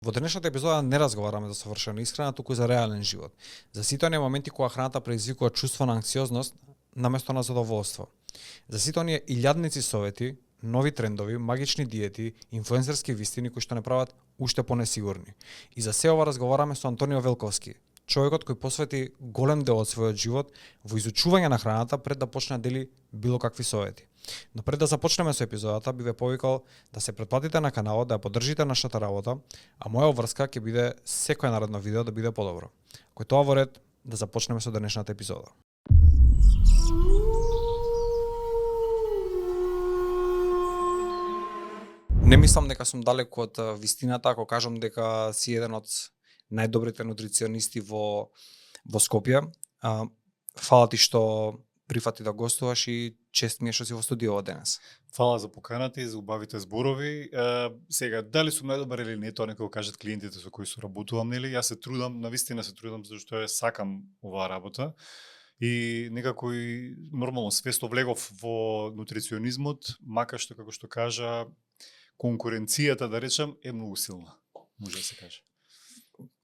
Во денешната епизода не разговараме за совршена исхрана, туку за реален живот. За сите оние моменти кога храната предизвикува чувство на анксиозност наместо на задоволство. За сите оние илјадници совети, нови трендови, магични диети, инфлуенсерски вистини кои што не прават уште понесигурни. И за се ова разговараме со Антонио Велковски, човекот кој посвети голем дел од својот живот во изучување на храната пред да почне да дели било какви совети. Но пред да започнеме со епизодата, би ве повикал да се претплатите на каналот, да ја поддржите нашата работа, а моја обврска ќе биде секој наредно видео да биде подобро. Кој тоа во ред, да започнеме со денешната епизода. Не мислам дека сум далеку од вистината ако кажам дека си еден од најдобрите нутриционисти во Скопје. Фала ти што прифати да гостуваш и чест ми е што си во студио денес. Фала за поканата и за убавите зборови. Сега, дали сум најдобар или не, тоа некој кажат клиентите со кои соработувам, нели? Јас се трудам, навистина се трудам зашто ја сакам оваа работа. И некако и нормално свесто влегов во нутриционизмот, мака што како што кажа конкуренцијата, да речем, е многу силна, може да се каже.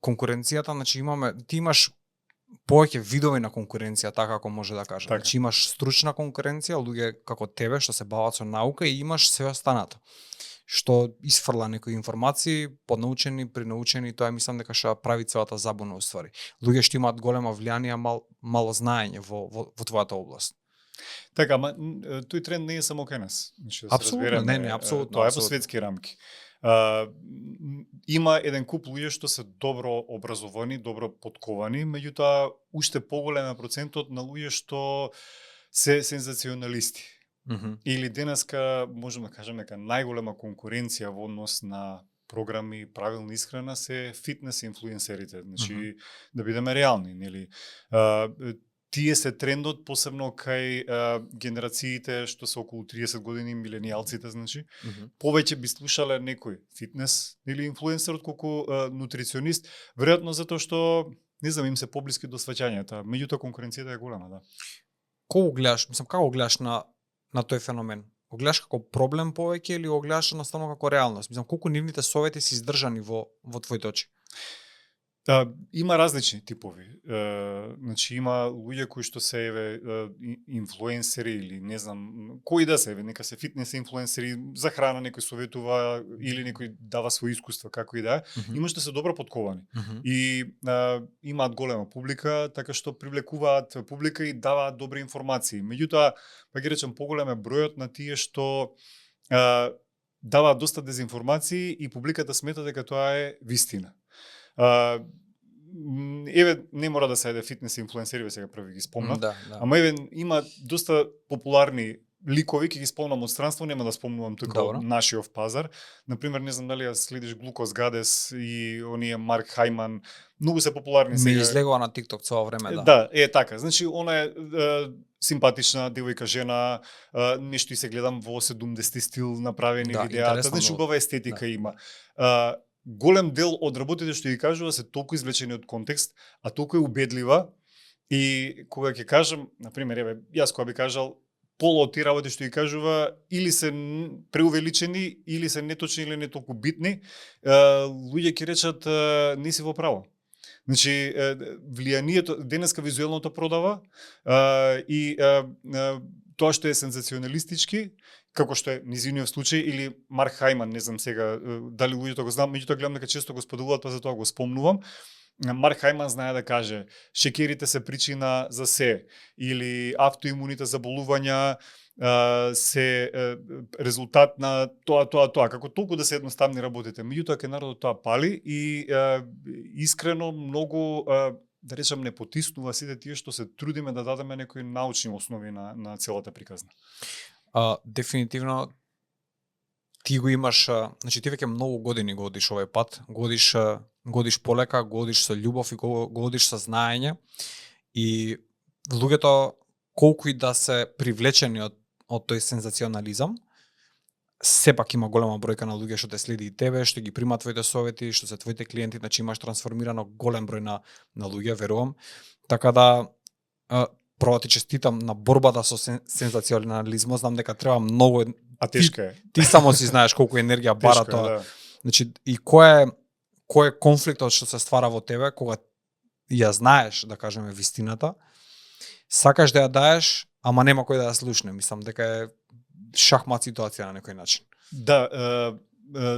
Конкуренцијата, значи ти имаш повеќе видови на конкуренција, така како може да кажам. Така. Значи имаш стручна конкуренција, луѓе како тебе што се бават со наука и имаш све останато што исфрла некои информации, поднаучени, принаучени, тоа мислам дека што прави целата забуна уствари. Луѓе што имаат голема влијание, мало знаење во твојата област. Така, ама тој тренд не е само кај нас. Значи, да Апсолутно, не, апсолутно. Тоа е по светски рамки. Има еден куп луѓе што се добро образовани, добро подковани, меѓутоа уште поголем е процентот на луѓе што се сензационалисти. Или денеска можеме да кажеме дека најголема конкуренција во однос на програми, правилна исхрана се фитнес инфлуенсерите. Значи, да бидеме реални, нели? Тие се трендот, посебно кај генерациите што се околу 30 години, миленијалците, значи, повеќе би слушале некој фитнес или инфлуенсер отколку нутриционист, веројатно затоа што, не знам, им се поблиски до сваќањата, меѓутоа конкуренцијата е голема, да. Како гледаш, како гледаш на тој феномен? Го гледаш како проблем повеќе или го гледаш наставно како реалност? Мислам, колку нивните совети се издржани во твоите очи? Има различни типови. Значи има луѓе кои што се инфлуенсери или не знам кои да се, нека се фитнес инфлуенсери, за храна некој советува или некој дава своји искуства, како и да е. Има што се добро подковани. И имаат голема публика, така што привлекуваат публика и даваат добри информации. Меѓутоа, па ги речем, поголем е бројот на тие што даваат доста дезинформации и публиката смета дека тоа е вистина. Не мора да се еде фитнес инфлуенсери, сега први ги спомнав. Да. Ама има доста популарни ликови, ќе ги спомнам од странство, нема да спомнувам тука од нашиот пазар. Например, не знам дали ја следиш Глукоз Гадес и оние Марк Хајман, многу се популарни сега. Ми излегува на TikTok цело време, да. Да, е така. Значи, она е симпатична девојка жена, нешто и се гледам во 70-ти стил направени видеа, значи убава естетика има. Голем дел од работите што ги кажува се толку извлечени од контекст, а толку е убедлива и кога ќе кажам, например, јас кога би кажал поло од тие работи што ги кажува или се преувеличени, или се неточни или не толку битни, луѓе ќе речат не си во право. Значи, влијанието, денеска визуелното продава и тоа што е сензационалистички, како што е низиниот случај, или Марк Хајман, не знам сега дали луѓето го знам, меѓутоа гледам дека често го споделуваат, па затоа го спомнувам. Марк Хајман знае да каже, шекерите се причина за се, или автоимуните заболувања се резултат на тоа, како толку да се едноставни работите. Меѓутоа кај народот тоа пали и искрено многу да речам не потиснува сите тие што се трудиме да дадеме некои научни основи на целата приказна. Дефинитивно ти го имаш, значи ти веќе многу години го одиш овој пат, годиш полека, годиш со љубов и годиш со знаење и луѓето колку и да се привлечени од тој сензационализам, сепак има голема бројка на луѓе што те следи и тебе, што ги примаат твоите совети, што се твоите клиенти, значи имаш трансформирано голем број на луѓе, верувам. Така да прво ти честитам на борбата со сензационализмот, знам дека треба многу. А тешка е. Ти само си знаеш колку енергија бара тоа. Да. Значи, и кој е кој е конфликтот што се ствара во тебе кога ја знаеш, да кажеме, вистината, сакаш да ја даеш, ама нема кој да ја слушне. Мислам дека е шахмат ситуација на некој начин. Да,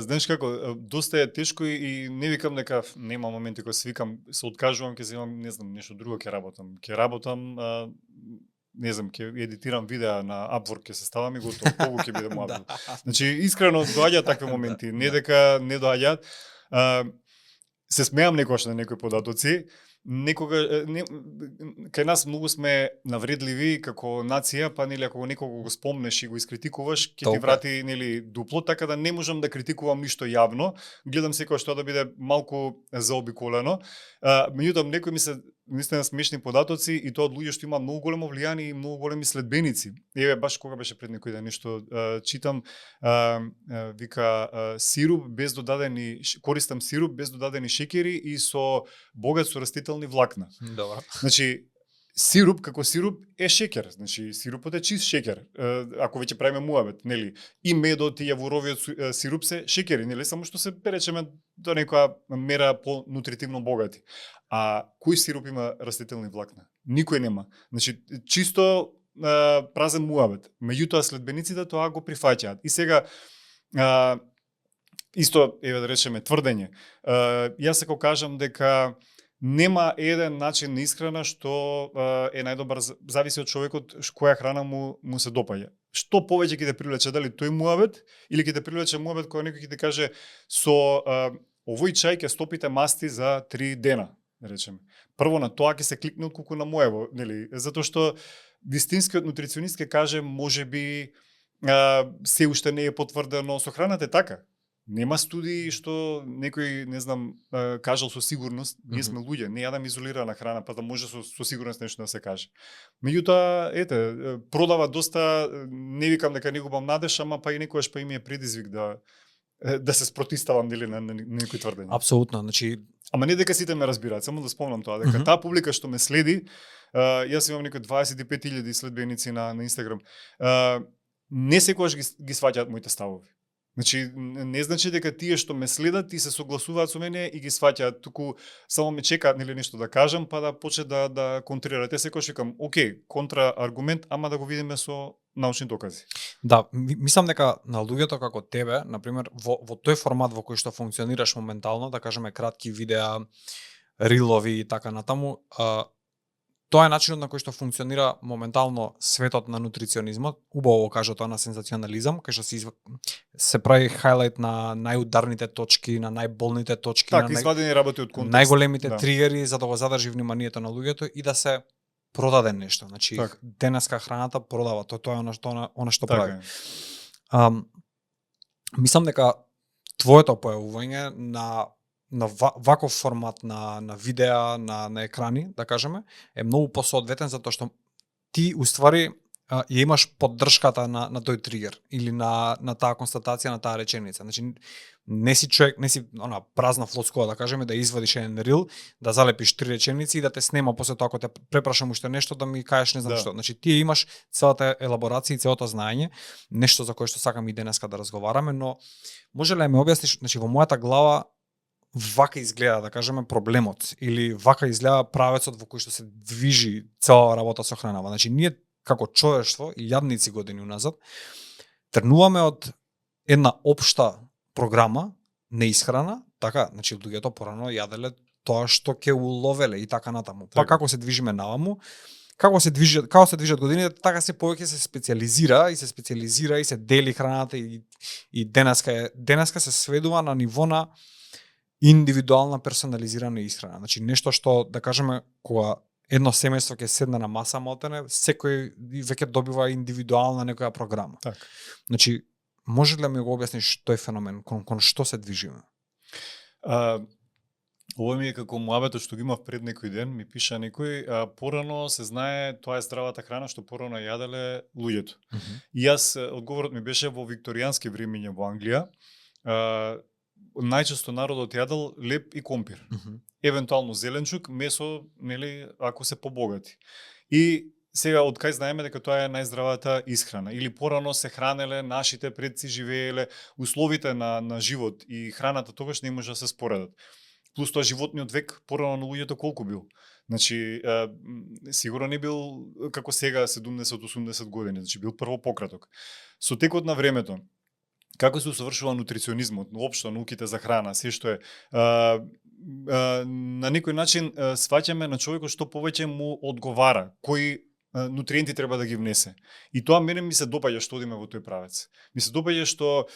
знаеш како, доста е тешко и не викам дека нема моменти кога се викам, се откажувам, ќе земам, не знам, нешто друго ќе работам. Ќе работам, не знам, ќе едитирам видеа на Upwork, ќе се ставам и готово, колку ќе биде муабет. Значи, искрено доаѓаат такви моменти, не дека не доаѓаат. Се смеам некогаш на некои податоци, некога кај нас многу сме навредливи како нација, па нели ако некого го спомнеш и го искритикуваш, ќе ти врати нели дупло, така да не можам да критикувам ништо јавно. Гледам секој што да биде малку заобиколено. Меѓутоа некои ми се наистина смешни податоци и тоа од луѓе што има многу големо влијание и многу големи следбеници. Еве баш кога беше пред некој ден нешто читам, вика сируп без додадени, користам сируп без додадени шеќери и со богат со растителни влакна. Добро. Значи сируп како сируп е шеќер, значи сирупот е чист шеќер. Ако веќе правиме муабет, нели? И медот и јаворовиот сируп се шеќери, нели? Само што се перечеме до некоја мера по нутритивно богати. А кој сируп има растителни влакна? Никој нема. Значи чисто празен муабет. Меѓутоа следбениците тоа го прифаќаат. И сега исто еве да речеме тврдење. Јас како кажам дека нема еден начин на исхрана што е најдобар, зависи од човекот која храна му се допаѓа. Што повеќе ќе те привлече, дали тој муабет или ќе те привлече муабет кој некој ќе ти каже со овој чај ќе стопите масти за 3 дена, да речеме. Прво на тоа ќе се кликне отколку на моево, нели? Затоа што вистинскиот нутриционист ќе каже можеби се уште не е потврдено, со храната е така. Нема студии што некој, не знам, кажал со сигурност, ние сме луѓе, не јадам изолирана храна, па да може со сигурност нешто да се каже. Меѓутоа, ете, продава доста, не викам дека не губам надеж, ама па и некојаш па и ми е предизвик да се спротиставам нели на некои тврдења. Апсолутно, значи ама не дека сите ме разбираат, само да спомнам тоа, дека таа публика што ме следи, јас имам некои 25.000 следбеници на Инстаграм. Не секогаш ги сваќаат моите ставови. Значи, не значи дека тие што ме следат и се согласуваат со мене и ги сваќаат, туку само ме чекаат нели нешто да кажам, па да почне да контрирате. Секогаш викам, окей, контра аргумент, ама да го видиме со научни докази. Да, мислам дека на луѓето како тебе, на пример, во тој формат во кој што функционираш моментално, да кажеме кратки видеа, рилови и така натаму, тоа е начинот на кој што функционира моментално светот на нутриционизмот. Убаво кажа тоа на сензационализам, кај што се прави хайлайт на најударните точки, на најболните точки, така, на извадени работи од контекст. Најголемите тригери за да го задржи вниманието на луѓето и да се продаде нешто. Значи, денеска храната продава, тоа е она што прави. Мислам дека твоето појавување на ваков формат на видеа, на екрани, да кажеме, е многу посоодветен затоа што ти уствари ја имаш поддршката на тој тригер или на таа констатација, на таа реченица. Значи не си човек, не си она празна флоскула, да кажеме, да извадиш еден рил, да залепиш 3 реченици и да те снема после тоа ако те препрашам уште нешто да ми кажеш не знам што. Значи ти имаш целата елаборација и целото знаење, нешто за кое што сакам и денеска да разговараме, но може ли да ми објасниш, значи во мојата глава вака изгледа, да кажеме, проблемот или вака изгледа правецот во кој што се движи цела работа со хранава. Значи ние како човештво и јадници години уназад тргнуваме од една општа програма на исхрана, така, значи луѓето порано јаделе тоа што ќе уловеле и така натаму. Па како се движиме наваму, како се движат годините, така се повеќе се специализира и се дели храната и денеска се сведува на ниво на индивидуална персонализирана исхрана. Значи нешто што, да кажеме, кога едно семејство ќе седне на маса мотене, секој веќе добива индивидуална некоја програма. Так. Значи, може ли да ми го објасниш тој феномен, кон што се движиме? Ова ми е како муабетот што ги имав пред некој ден, ми пиша некој, порано се знае тоа е здравата храна што порано јаделе луѓето. И јас, одговорот ми беше во викторијански времиња во Англија, најчесто народот јадел леб и компир. Евентуално зеленчук, месо, нели, ако се побогати. И сега од кај знаеме дека тоа е најздравата исхрана или порано се хранеле нашите предци, живееле, условите на живот и храната тогаш не може да се споредат. плюс тоа животниот век порано на луѓето колку бил? Значи, сигурно не бил како сега 70-80 години, значи бил прво пократок. Со текот на времето, како се усовршува нутриционизмот, воопшто науките за храна, се што е, на некој начин сваќаме на човекот што повеќе му одговара, кои нутриенти треба да ги внесе. И тоа мене ми се допаѓа што одиме во тој правец. Ми се допаѓа што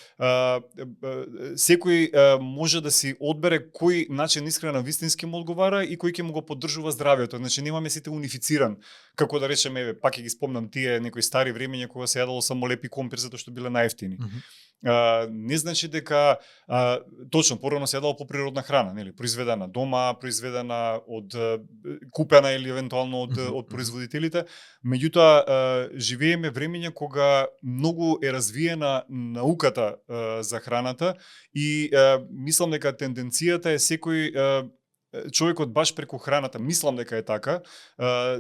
секој може да си одбере кој начин исхрана вистински му одговара и кој ќе му го поддржува здравјето. Значи немаме сите унифициран, како да речеме, пак ќе ги спомнам тие некои стари времења кога се јадало само лепи компир затоа што биле најевтини. Не значи дека точно порано се јадало по природна храна, нели, произведена дома, произведена од купена или евентуално од производителите. Меѓутоа живееме времења кога многу е развиена науката за храната и мислам дека тенденцијата е секој човекот баш преку храната, мислам дека е така,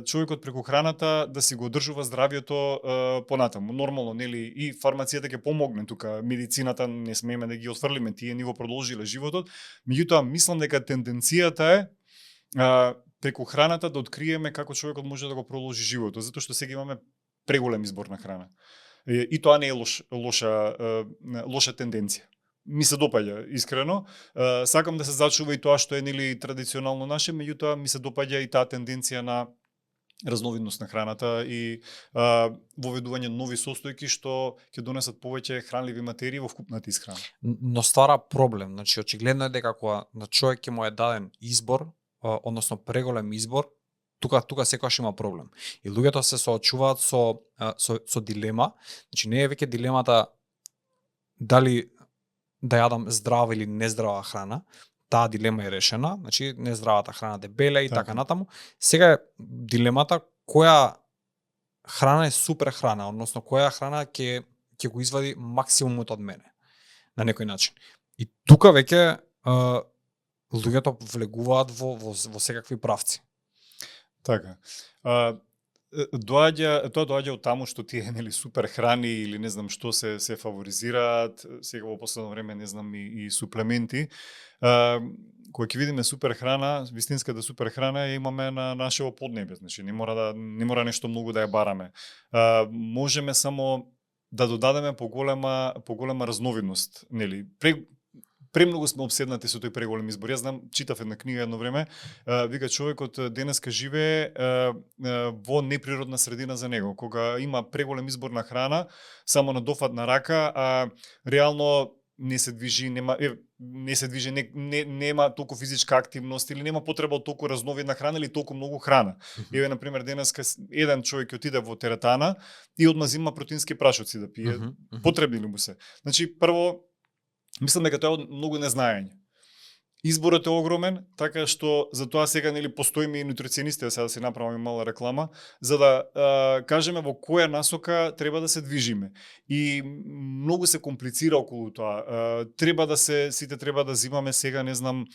човекот преку храната да си го одржува здравјето понатаму. Нормално, нели, и фармацијата ќе помогне тука, медицината не смееме да ги отфрлиме, тие ни го продолжиле животот, меѓутоа мислам дека тенденцијата е преку храната да откриеме како човекот може да го продолжи животот, затоа што сега имаме преголем избор на храна. И тоа не е лоша тенденција. Ми се допаѓа искрено. Сакам да се зачува и тоа што е нели традиционално наше, меѓутоа ми се допаѓа и таа тенденција на разновидност на храната и воведување нови состојки што ќе донесат повеќе хранливи материи во вкупната исхрана. Но ствара проблем, значи очигледно е дека кога на човек ќе му е даден избор, односно преголем избор, тука секогаш има проблем. И луѓето се соочуваат со дилема, значи не е веќе дилемата дали да јадам здрава или нездрава храна, таа дилема е решена, значи нездравата храна дебеле и така натаму. Сега е дилемата која храна е супер храна, односно која храна ќе го извади максимумот од мене на некој начин. И тука веќе луѓето влегуваат во секакви правци. Така. Тоа доаѓа од таму што тие нели супер храни или не знам што се фаворизираат, сега во последно време не знам и суплементи. Кога ќе видиме супер храна, вистинската супер храна ја имаме на нашето поднебе, значи не мора нешто многу да ја бараме. Можеме само да додадеме поголема разновидност, нели? Премногу сме обседнати со тој преголем избор. Јас знам, читав една книга едно време, вика човекот денеска живее во неприродна средина за него, кога има преголем избор на храна, само на дофат на рака, а реално не се движи, нема толку физичка активност или нема потреба од толку разновидна храна или толку многу храна. Еве на пример денеска еден човек ќе отиде во теретана и одма зима протеински прашоци да пие. Потребни ли му се? Значи прво мислам дека тоа е многу незнаење. Изборот е огромен, така што за тоа сега нели постоиме и нутриционисти, сега да се направиме мала реклама, за да кажеме во која насока треба да се движиме. И многу се комплицира околу тоа. Сите треба да зимаме сега, не знам,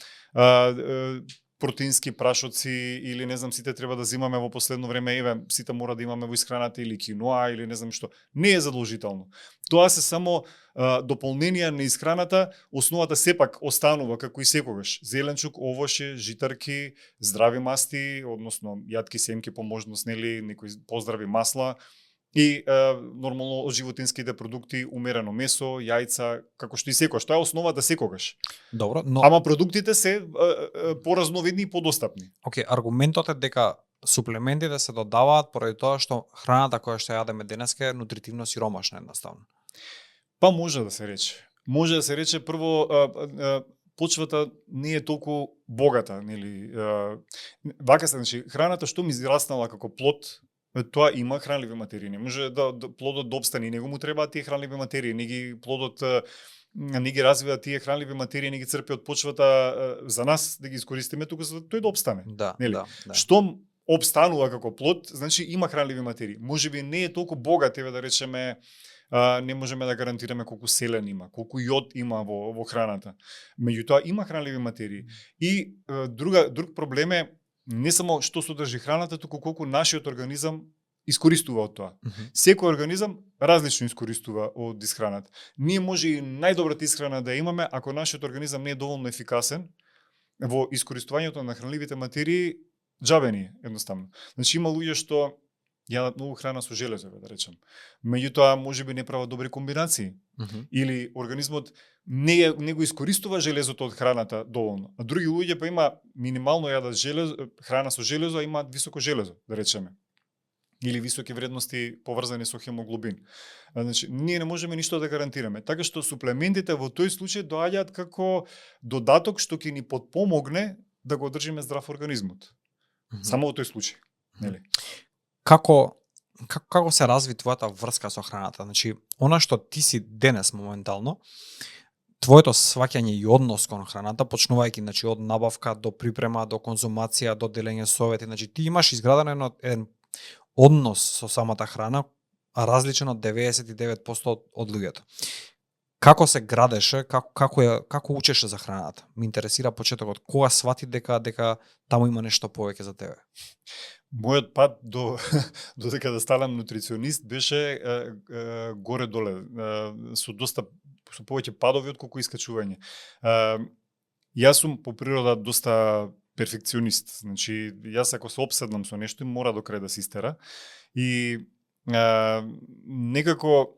протеински прашоци или не знам, сите треба да зимаме во последно време, еве, сите мора да имаме во исхраната или киноа или не знам што. Не е задолжително. Тоа се само дополненија на исхраната, основата сепак останува како и секогаш. Зеленчук, овошје, житарки, здрави масти, односно јатки, семки по можност, нели, некои поздрави масла и нормално од животинските продукти умерено месо, јајца, како што и секогаш. Тоа е основата секогаш. Добро, но ама продуктите се поразновидни и подостапни. Океј, аргументот е дека суплементите се додаваат поради тоа што храната која што јадеме денеска е нутритивно сиромашна едноставно. Па може да се рече. Може да се рече прво почвата не е толку богата, нели? Вака се, значи храната што ми израснала како плод, тоа има хранливи материи. Не може да плодот да обстане, него му требаат тие хранливи материи, плодот не ги развива тие хранливи материи, не ги црпи од почвата за нас да ги искористиме туку за тој да обстане. Да. Штом обстанува како плод, значи има хранливи материи. Можеби не е толку богат, еве да речеме, не можеме да гарантираме колку селен има, колку јод има во храната. Меѓутоа има хранливи материи. И друг проблем е не само што содржи храната, туку колку нашиот организам искористува од тоа. Секој организам различно искористува од исхраната. Ние може и најдобрата исхрана да имаме, ако нашиот организам не е доволно ефикасен, во искористувањето на хранливите материи џабени едноставно. Значи има луѓе што јадат многу храна со железо, да речем. Меѓутоа можеби не прават добри комбинации. Или организмот не го искористува железото од храната доволно. А други луѓе па има минимално јадат храна со железо, а имаат високо железо, да речеме. Или високи вредности поврзани со хемоглобин. Значи, ние не можеме ништо да гарантираме. Така што суплементите во тој случај доаѓаат како додаток што ќе ни потпомогне да го одржиме здрав организмот. Само во тој случај, нели? Како се разви твојата врска со храната? Значи, она што ти си денес моментално, твоето сваќање и однос кон храната, почнувајќи значи од набавка до припрема, до конзумација, до делење совети, значи ти имаш изграден еден однос со самата храна, а различен од 99% од луѓето. Како се градеше, како учеше за храната? Ме интересира почетокот. Кога свати дека таму има нешто повеќе за тебе? Мојот пат до дека да станам нутриционист беше горе-доле, со повеќе падови отколку искачување. Јас сум по природа доста перфекционист. Значи, јас ако се опседнам со нешто, мора до крај да се истера. И некако,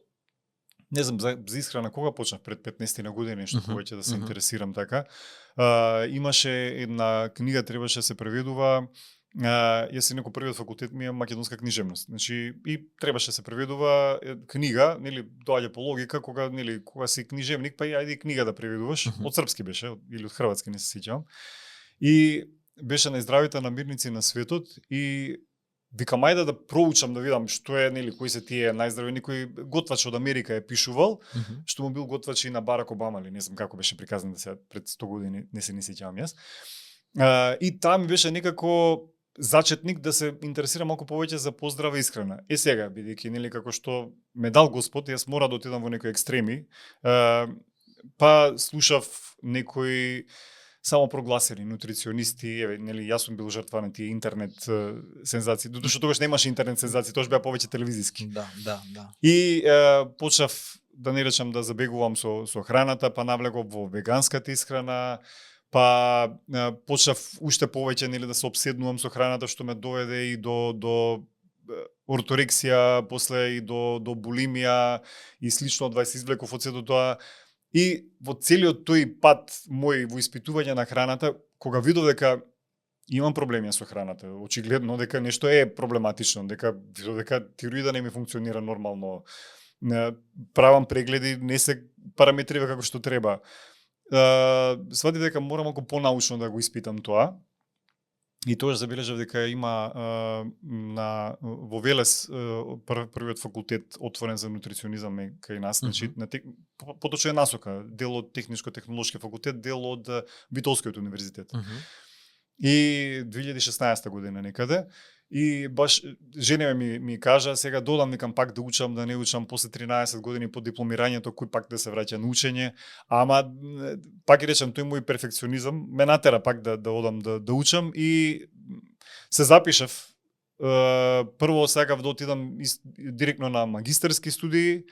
не знам, за исхрана кога почнав пред 15 на години нешто повеќе да се интересирам така. Имаше една книга, требаше да се преведува. Јас си некој првиот факултет ми е македонска книжевност. Значи и требаше да се преведува книга, нели, доаѓа по логика кога си книжевник, па ајде книга да преведуваш. Од српски беше или од хрватски, не се сеќавам. И беше најздравите намирници на светот и викам ајде да проучам да видам што е, нели, кои се тие најздрави. Некој готвач од Америка е пишувал, што му бил готвач и на Барак Обама, или не знам како беше приказан да се пред 100 години, не се сеќавам јас. И таа ми беше некако зачетник да се интересира малку повеќе за поздрава исхрана. Сега, бидејќи нели како што ме дал Господ, јас мора да отидам во некои екстреми, па слушав некои самопрогласени нутриционисти, нели јас сум бил жртва на тие интернет сензации. Додуше тогаш немаше интернет сензации, тогаш беа повеќе телевизиски. Да. И почнав да не речам да забегувам со храната, па навлегов во веганската исхрана, па почнав уште повеќе нели да се обседнувам со храната, што ме доведе и до орторексија, после и до булимија и слично од 20 извлеков од сето тоа. И во целиот тој пат мој во испитување на храната, кога видов дека имам проблеми со храната, очигледно дека нешто е проблематично, дека тироида не ми функционира нормално, правам прегледи, не се параметрива како што треба. Сватив дека морам малку понаучно да го испитам тоа. И тоа забележав дека има во Велес првиот факултет отворен за нутриционизам кај нас, значи поточно е насока, дел од техничко-технолошки факултет, дел од Битолскиот универзитет. И 2016 година некаде. И баш жене ми кажа, сега додам, викам пак да учам, да не учам после 13 години по дипломирањето, кој пак да се враќа на учење. Ама пак и речем, тој мој перфекционизам ме натера пак да одам да учам и се запишав. Прво сакав да отидам директно на магистарски студии,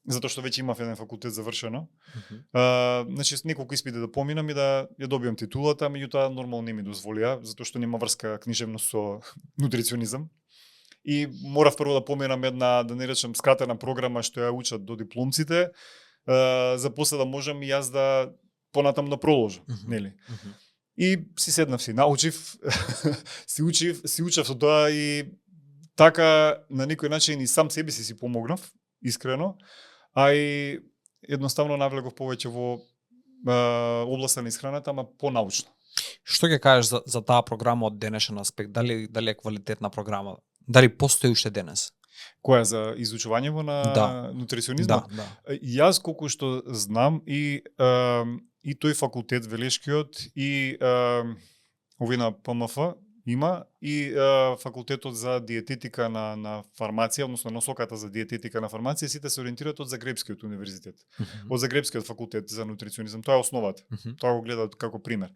затоа што веќе имав еден факултет завршено. Значи неколку испити да поминам и да ја добиам титулата, меѓутоа нормално не ми дозволија, затоа што нема врска книжевност со нутриционизам. И морав прво да поминам една, да не речем, скратена програма што ја учат до дипломците, за после да можам и јас да понатам да продолжам, нели? И си седнав, си научив, си учев со тоа и така на некој начин и сам себе си помогнав, искрено. А и едноставно навлегов повеќе во областа на исхраната, ама понаучно. Што ќе кажеш за таа програма од денешен аспект? Дали е квалитетна програма? Дали постои уште денес? Која за изучување на нутриционизмот? Да. Јас колку што знам и тој факултет Велешкиот и овој на ПМФ има и факултетот за диететика на фармација, односно носоката за диететика на фармација, сите се ориентираат од Загребскиот универзитет. Од Загребскиот факултет за нутриционизам, тоа е основата. Тоа го гледаат како пример.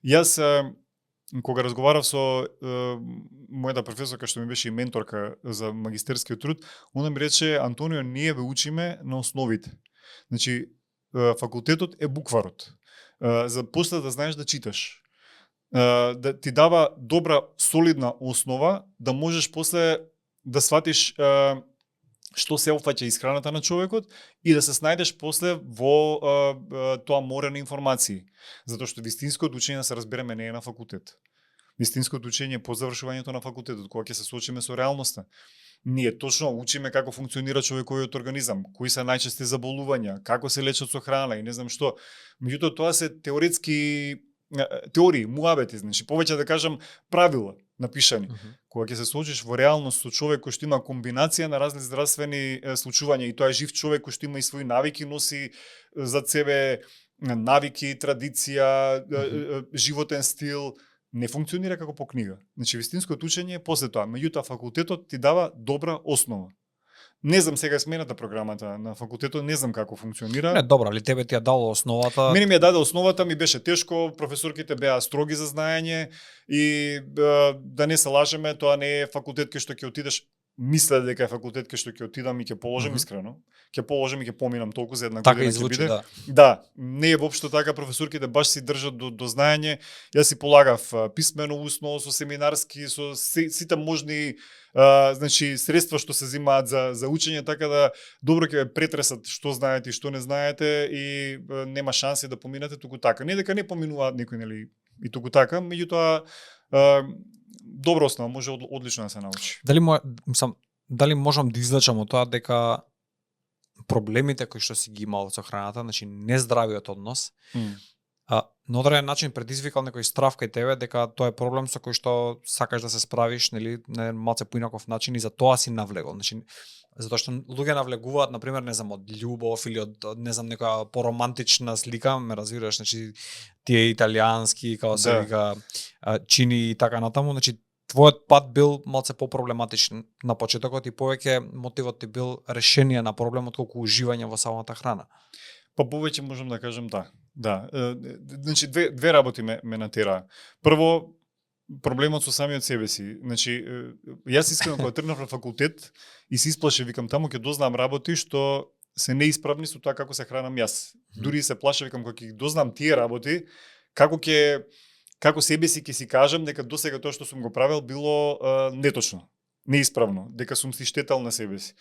Јас кога разговарав со мојата професорка што ми беше и менторка за магистерскиот труд, она ми рече: Антонио, ние ве учиме на основите. Значи факултетот е букварот. За после да знаеш да читаш. да ти дава добра солидна основа да можеш после да сватиш што се опфаќа исхраната на човекот и да се снајдеш после во тоа море на информации. Затоа што вистинското учење, да се разбереме, не е на факултет. Вистинското учење е по завршувањето на факултетот, кога ќе се соочиме со реалноста. Ние точно учиме како функционира човековиот организам, кои се најчести заболувања, како се лечат со храна и не знам што. Меѓутоа тоа се теории, муабети, значи повеќе да кажам правила напишани. Кога ќе се соочиш во реалност со човек кој што има комбинација на разни здравствени случувања и тоа е жив човек кој што има и свои навики, носи зад себе навики, традиција, животен стил, не функционира како по книга. Значи вистинското учење е после тоа, меѓутоа факултетот ти дава добра основа. Не знам сега смената програмата на факултетот, не знам како функционира. Не, добра, ли тебе ти ја дало основата? Мене ми ја даде основата, ми беше тешко, професорките беа строги за знаење и да не се лажеме, тоа не е факултет кај што ќе отидеш. Мисля дека е факултет кај што ќе отидам и ќе положам искрено. Ќе положам и ќе поминам толку за една година ќе биде. Да, не е воопшто така, професорките баш си држат до знаење. Јас си полагав писмено, устно, со семинарски, со сите можни значи средства што се земаат за учење, така да добро ќе ве претресат што знаете и што не знаете и нема шанси да поминате туку така. Не дека не поминуваат никој, нели, и туку така, меѓутоа добра основа, може одлично да се научи. Дали можам да извлечам од тоа дека проблемите кои што си ги имал со храната, значи нездравиот однос, на одреден начин предизвикал некој страв кај тебе дека тоа е проблем со кој што сакаш да се справиш, нели, на малце поинаков начин и за тоа си навлегол. Значи затоа што луѓе навлегуваат, на пример, не знам, од љубов или од не знам некоја поромантична слика, ме разбираш, значи тие италијански, како се вика, чини и така натаму, значи твојот пат бил малце попроблематичен на почетокот и повеќе мотивот ти бил решение на проблемот колку уживање во самата храна. Па повеќе можам да кажам да. Да, значи две работи ме натераа. Прво, проблемот со самиот себе си. Значи, јас искрено кога тргнав на факултет и се исплашев, викам таму ќе дознам работи што се неисправни со тоа како се хранам јас. Дури се плашев, викам кога ќе дознам тие работи, како себе си ќе си кажам дека досега тоа што сум го правел било неточно, неисправно, дека сум си штетал на себе си.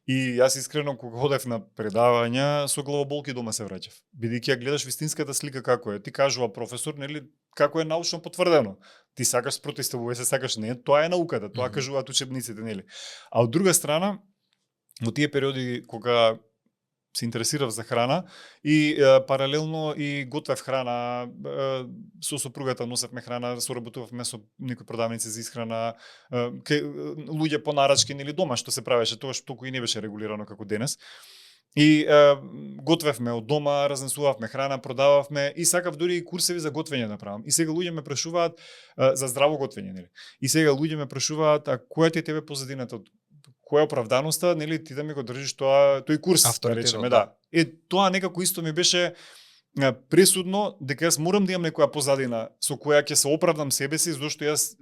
И јас искрено кога ходев на предавања со главоболки дома се враќав. Бидејќи ја гледаш вистинската слика како е. Ти кажува професор, нели, како е научно потврдено. Ти сакаш спротивставуваш се, сакаш не, тоа е науката, тоа кажуваат учебниците, нели. А од друга страна, во тие периоди кога се интересирав за храна и паралелно и готвев храна, со сопругата носевме храна, соработувавме со некои продавници за исхрана, луѓе по нарачки, нели, дома што се правеше, тоа што толку и не беше регулирано како денес. И готвевме од дома, разнесувавме храна, продававме и сакав дури и курсеви за готвење да правам. И сега луѓе ме прашуваат за здраво готвење, нели. И сега луѓе ме прашуваат, а која ти е тебе позадината, која е оправданоста, нели, ти да ми го држиш тој курс, да речеме, да. Тоа некако исто ми беше пресудно дека јас морам да имам некоја позадина со која ќе се оправдам себе си, зашто јас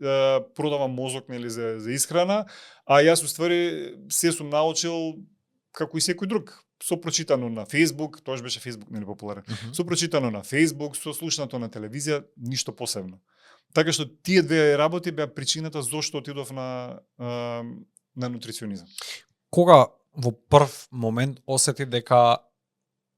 продавам мозок, нели, за исхрана, а јас уствари се сум научил како и секој друг, со прочитано на Facebook, тоаш беше Facebook, нели, популарен. Со прочитано на Facebook, со слушнато на телевизија, ништо посебно. Така што тие две работи беа причината зошто отидов на нутриционизам. Кога во прв момент осети дека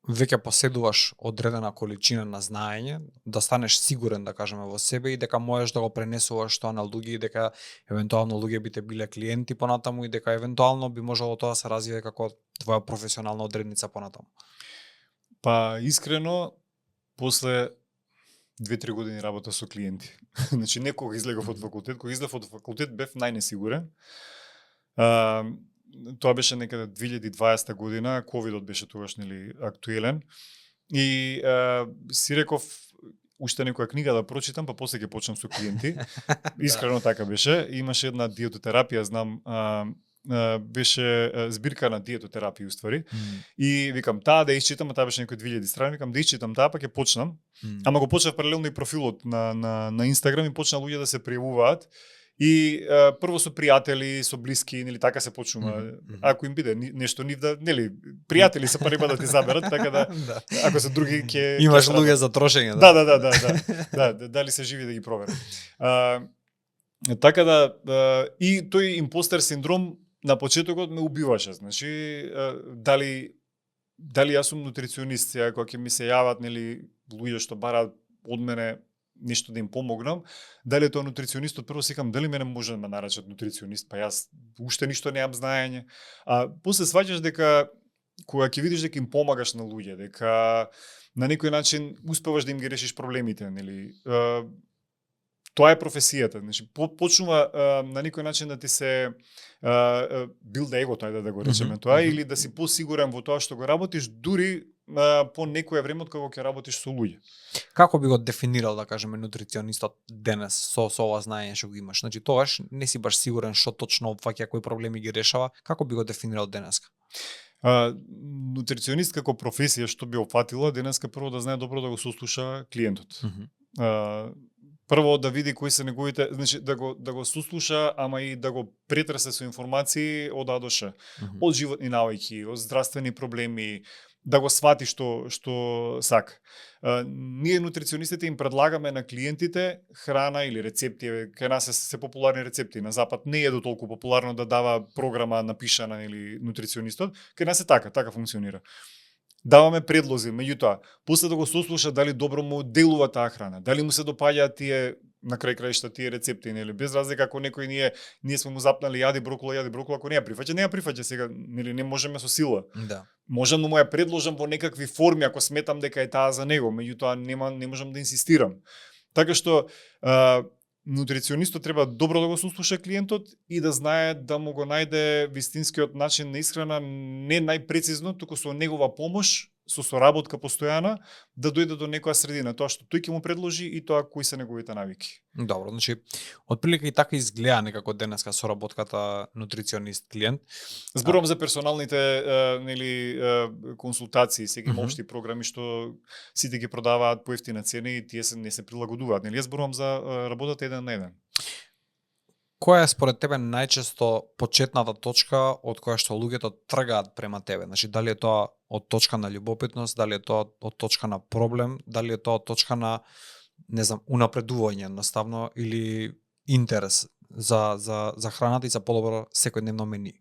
веќе поседуваш одредена количина на знаење, да станеш сигурен, да кажеме, во себе и дека можеш да го пренесуваш тоа на луѓе и дека евентуално луѓе би те биле клиенти понатаму и дека евентуално би можело тоа да се развие како твоја професионална одредница понатаму? Па искрено, после 2-3 години работа со клиенти. Значи некога излегов од факултет, кога излегов од факултет бев најнесигурен. Тоа беше некаде 2020 година, ковидот беше тогаш, нели, актуелен. И си реков уште некоја книга да прочитам, па после ќе почнам со клиенти. Искрено така беше. Имаше една диетотерапија, знам, беше збирка на диетотерапија уствари. И викам таа да исчитам, а таа беше некои 2000 страни, викам да исчитам таа, па ќе почнам. Ама го почнав паралелно и профилот на Инстаграм и почна луѓе да се пријавуваат. И прво со пријатели, со блиски, нели така се почнува. Ако им биде нешто нив да, нели, пријатели се прва да ти заберат, така да ако се други ќе имаш луѓе за трошење, дали се живи да ги проверат. Така да и тој импостер синдром на почетокот ме убиваше, значи дали јас сум нутриционист, сега кога ќе ми се јават нели луѓе што бараат од мене нешто да им помогнам, дали е тоа нутриционистот, прво секам дали мене може да ме наречат нутриционист, па јас уште ништо немам знаење. А после сваќаш дека кога ќе видиш дека им помагаш на луѓе, дека на некој начин успеваш да им ги решиш проблемите, нели? Тоа е професијата, значи почнува на некој начин да ти се билда егото, ајде да го речеме тоа, или да си посигурен во тоа што го работиш, дури по некое време кога ќе работиш со луѓе. Како би го дефинирал, да кажеме, нутриционистот денес со ова знаење што го имаш? Значи тогаш не си баш сигурен што точно опфаќа, кои проблеми ги решава, како би го дефинирал денеска? Нутриционист како професија што би опфатила денеска, прво да знае добро да го сослуша клиентот. Прво да види кои се неговите, значи да го сослуша, ама и да го претресе со информации од А до Ш. Од животни навики, од здравствени проблеми, да го свати што сака. Ние нутриционистите им предлагаме на клиентите храна или рецепти, кај нас се популарни рецепти, на запад не е до толку популарно да дава програма напишана или нутриционистот, кај нас е така функционира. Даваме предлози, меѓутоа, после да го сослуша дали добро му делува таа храна, дали му се допаѓаат тие на крај краишта тие рецепти, нели, без разлика ако некој ние сме му запнали јади брокола, ако не ја прифаќа сега, нели, не можеме со сила. Да. Можам да му ја предложам во некакви форми ако сметам дека е таа за него, меѓутоа не можам да инсистирам. Така што нутриционистот треба добро да го сослуша клиентот и да знае да му го најде вистинскиот начин на исхрана, не најпрецизно, туку со негова помош, со соработка постојана, да дојде до некоја средина, тоа што тој ќе му предложи и тоа кои се неговите навики. Добро, значи отприлика и така изгледа некако денеска соработката нутриционист-клиент. Зборувам за персоналните консултации, сега има општи програми што сите ги продаваат по ефтина цена и тие не се прилагодуваат, нели? Јас зборувам за работата еден на еден. Која е според тебе најчесто почетната точка од која што луѓето тргаат према тебе? Значи, дали е тоа од точка на љубопитност, дали е тоа од точка на проблем, дали е тоа од точка на, не знам, унапредување едноставно или интерес за храната и за подобро секојдневно мени?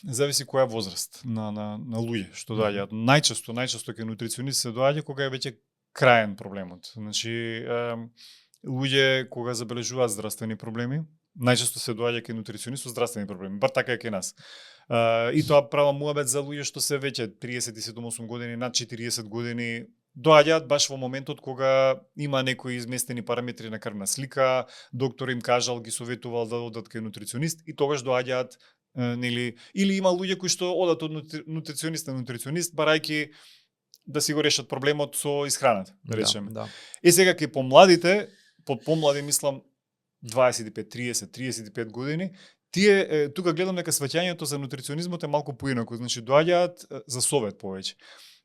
Зависи која возраст на луѓе што доаѓаат. Најчесто кај нутриционист се доаѓа кога е веќе краен проблемот. Значи, луѓе кога забележуваат здравствени проблеми, најчесто се доаѓа кај нутриционист со здравствени проблеми, бар така е кај нас. И тоа права муабет за луѓе што се веќе 37-8 години, над 40 години, доаѓаат баш во моментот кога има некои изместени параметри на крвна слика, доктор им кажал, ги советувал да одат кај нутриционист и тогаш доаѓаат, нели, или има луѓе кои што одат од нутриционист на нутриционист барајќи да си го решат проблемот со исхраната, да речеме. Да. И сега кај помладите, под помлади мислам 25, 30, 35 години, тие тука гледам дека сваќањето за нутриционизмот е малку поинако, значи доаѓаат за совет повеќе,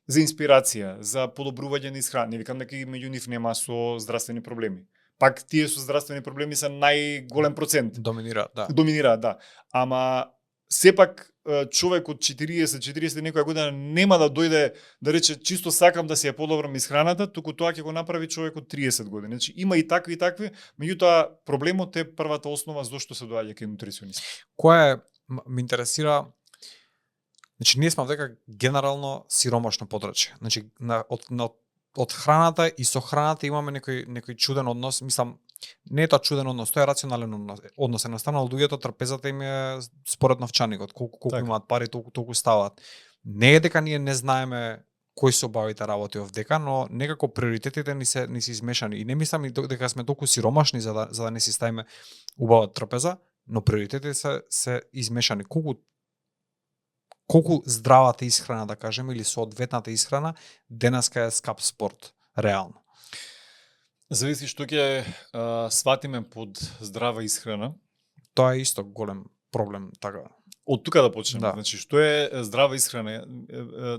за инспирација, за подобрување на исхрана. Не викам дека и меѓу нив нема со здравствени проблеми. Пак тие со здравствени проблеми се најголем процент. Доминираат, да. Ама сепак човек од 40 некоја година нема да дојде да рече чисто сакам да си ја подобрам исхраната, туку тоа ќе го направи човек од 30 години. Значи има и такви, меѓутоа проблемот е првата основа зошто се доаѓа кај нутриционист. Која е, ме интересира, значи ние сме дека генерално сиромашно подрачје. Значи од храната и со храната имаме некој чуден однос, мислам, не е тоа чуден однос, тоа е рационален однос. Едноставно луѓето трпезата им е според новчаникот, колку имаат пари, толку ставаат. Не е дека ние не знаеме кои се обавите работи овдека, но некако приоритетите ни се измешани. И не мислам дека сме толку сиромашни за да не си ставиме убава трпеза, но приоритетите се измешани. Колку здравата исхрана, да кажеме, или соодветната исхрана, денеска е скап спорт, реално. Зависи што ќе сватиме под здрава исхрана. Тоа е исто голем проблем, така. од тука да почнеме. Да. Значи, што е здрава исхрана?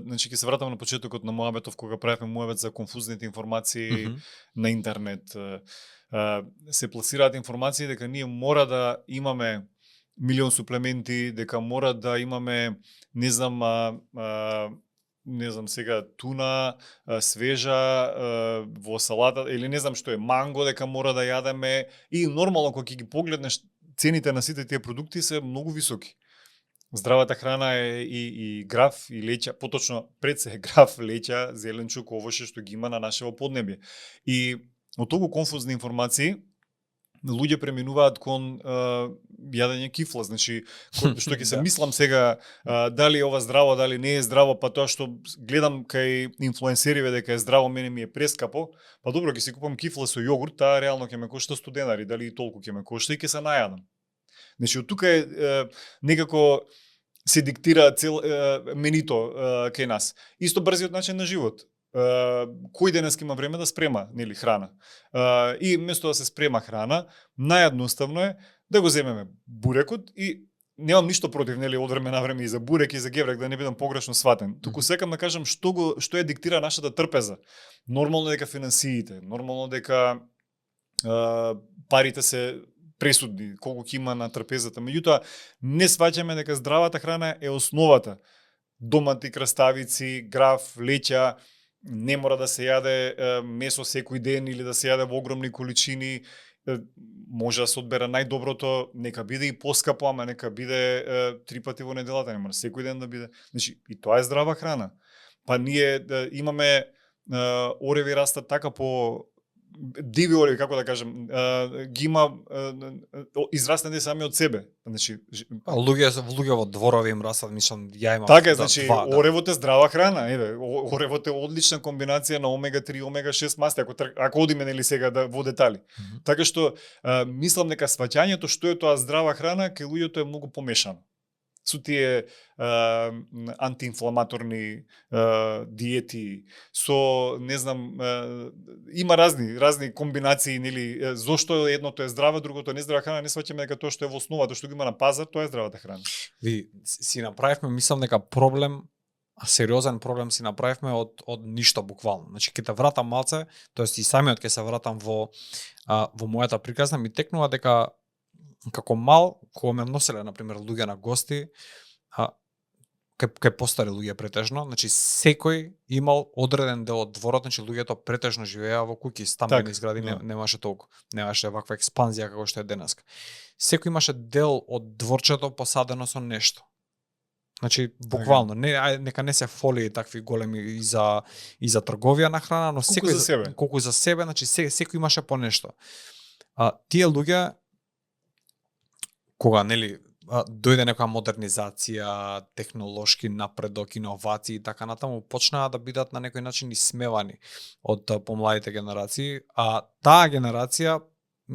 Значи, ќе се вратам на почетокот на муабетов, кога правевме муабет за конфузните информации на интернет. Се пласираат информации дека ние мора да имаме милион суплементи, дека мора да имаме, не знам сега, туна, свежа, во салата, или не знам што е, манго дека мора да јадеме, и нормално кога ќе ги погледнеш, цените на сите тие продукти се многу високи. Здравата храна е и граф, и леќа, поточно пред се граф, леќа, зеленчук, овоше што ги има на нашево поднебје. И од толку конфузни информации, луѓе преминуваат кон јадење кифла, значи што ќе се мислам сега дали е ова здраво, дали не е здраво, па тоа што гледам кај инфлуенсериве дека е здраво, мене ми е прескапо, па добро ќе си купам кифла со јогурт, таа реално ќе ме кошта 100 денари, дали и толку ќе ме кошта, и ќе се најадам. Значи од тука е некако се диктира менито кај нас. Исто брзиот начин на живот. Кој денеска има време да спрема, нели, храна. И место да се спрема храна, наједноставно е да го земеме бурекот, и немам ништо против, нели, од време на време и за бурек и за геврек, да не бидам погрешно сватен. Туку сакам да кажам што е диктира нашата трпеза. Нормално дека финансиите, нормално дека парите се пресудни, колку ќе има на трпезата. Меѓутоа, не сваќаме дека здравата храна е основата. Домати, краставици, граф, леќа, не мора да се јаде месо секој ден или да се јаде во огромни количини. Може да се одбере најдоброто, нека биде и поскапо, ама нека биде 3 пати во неделата, не мора секој ден да биде. Значи, и тоа е здрава храна. Па ние имаме ореви растат така по диви ореви, како да кажем, ги има израстени сами од себе. Значи, луѓе во дворови им растат, мислам, ја имам. Така е, значи оревот е здрава храна, еве, оревот е одлична комбинација на омега 3, омега 6 масти, ако одиме, нели, сега во детали. Така што мислам дека сваќањето што е тоа здрава храна кај луѓето е многу помешано. Со тие антиинфламаторни диети, со, не знам, има разни комбинации, нели, зошто едното е здраво, другото не здрава храна, не сваќаме дека тоа што е во основата, што го има на пазар, тоа е здравата храна. Ви си направивме, мислам дека проблем, сериозен проблем си направивме од ништо буквално. Значи ќе те вратам малце, тоест и самиот ќе се вратам во мојата приказна, ми текнува дека како мал, кога ме носеле, например, луѓе на гости, кај постари луѓе претежно, значи секој имал одреден дел од дворот, значи луѓето претежно живееа во куќи, стамбени згради, немаше толку, немаше ваква експанзија како што е денеска. Секој имаше дел од дворчето посадено со нешто. Значи буквално, нека не се фоли такви големи и за трговија на храна, но секој колку за себе, значи секој имаше по нешто. Тие луѓе кога, нели, дојде некоја модернизација, технолошки напредок, иновации и така натаму, почнаа да бидат на некој начин исмевани од помладите генерации, а таа генерација,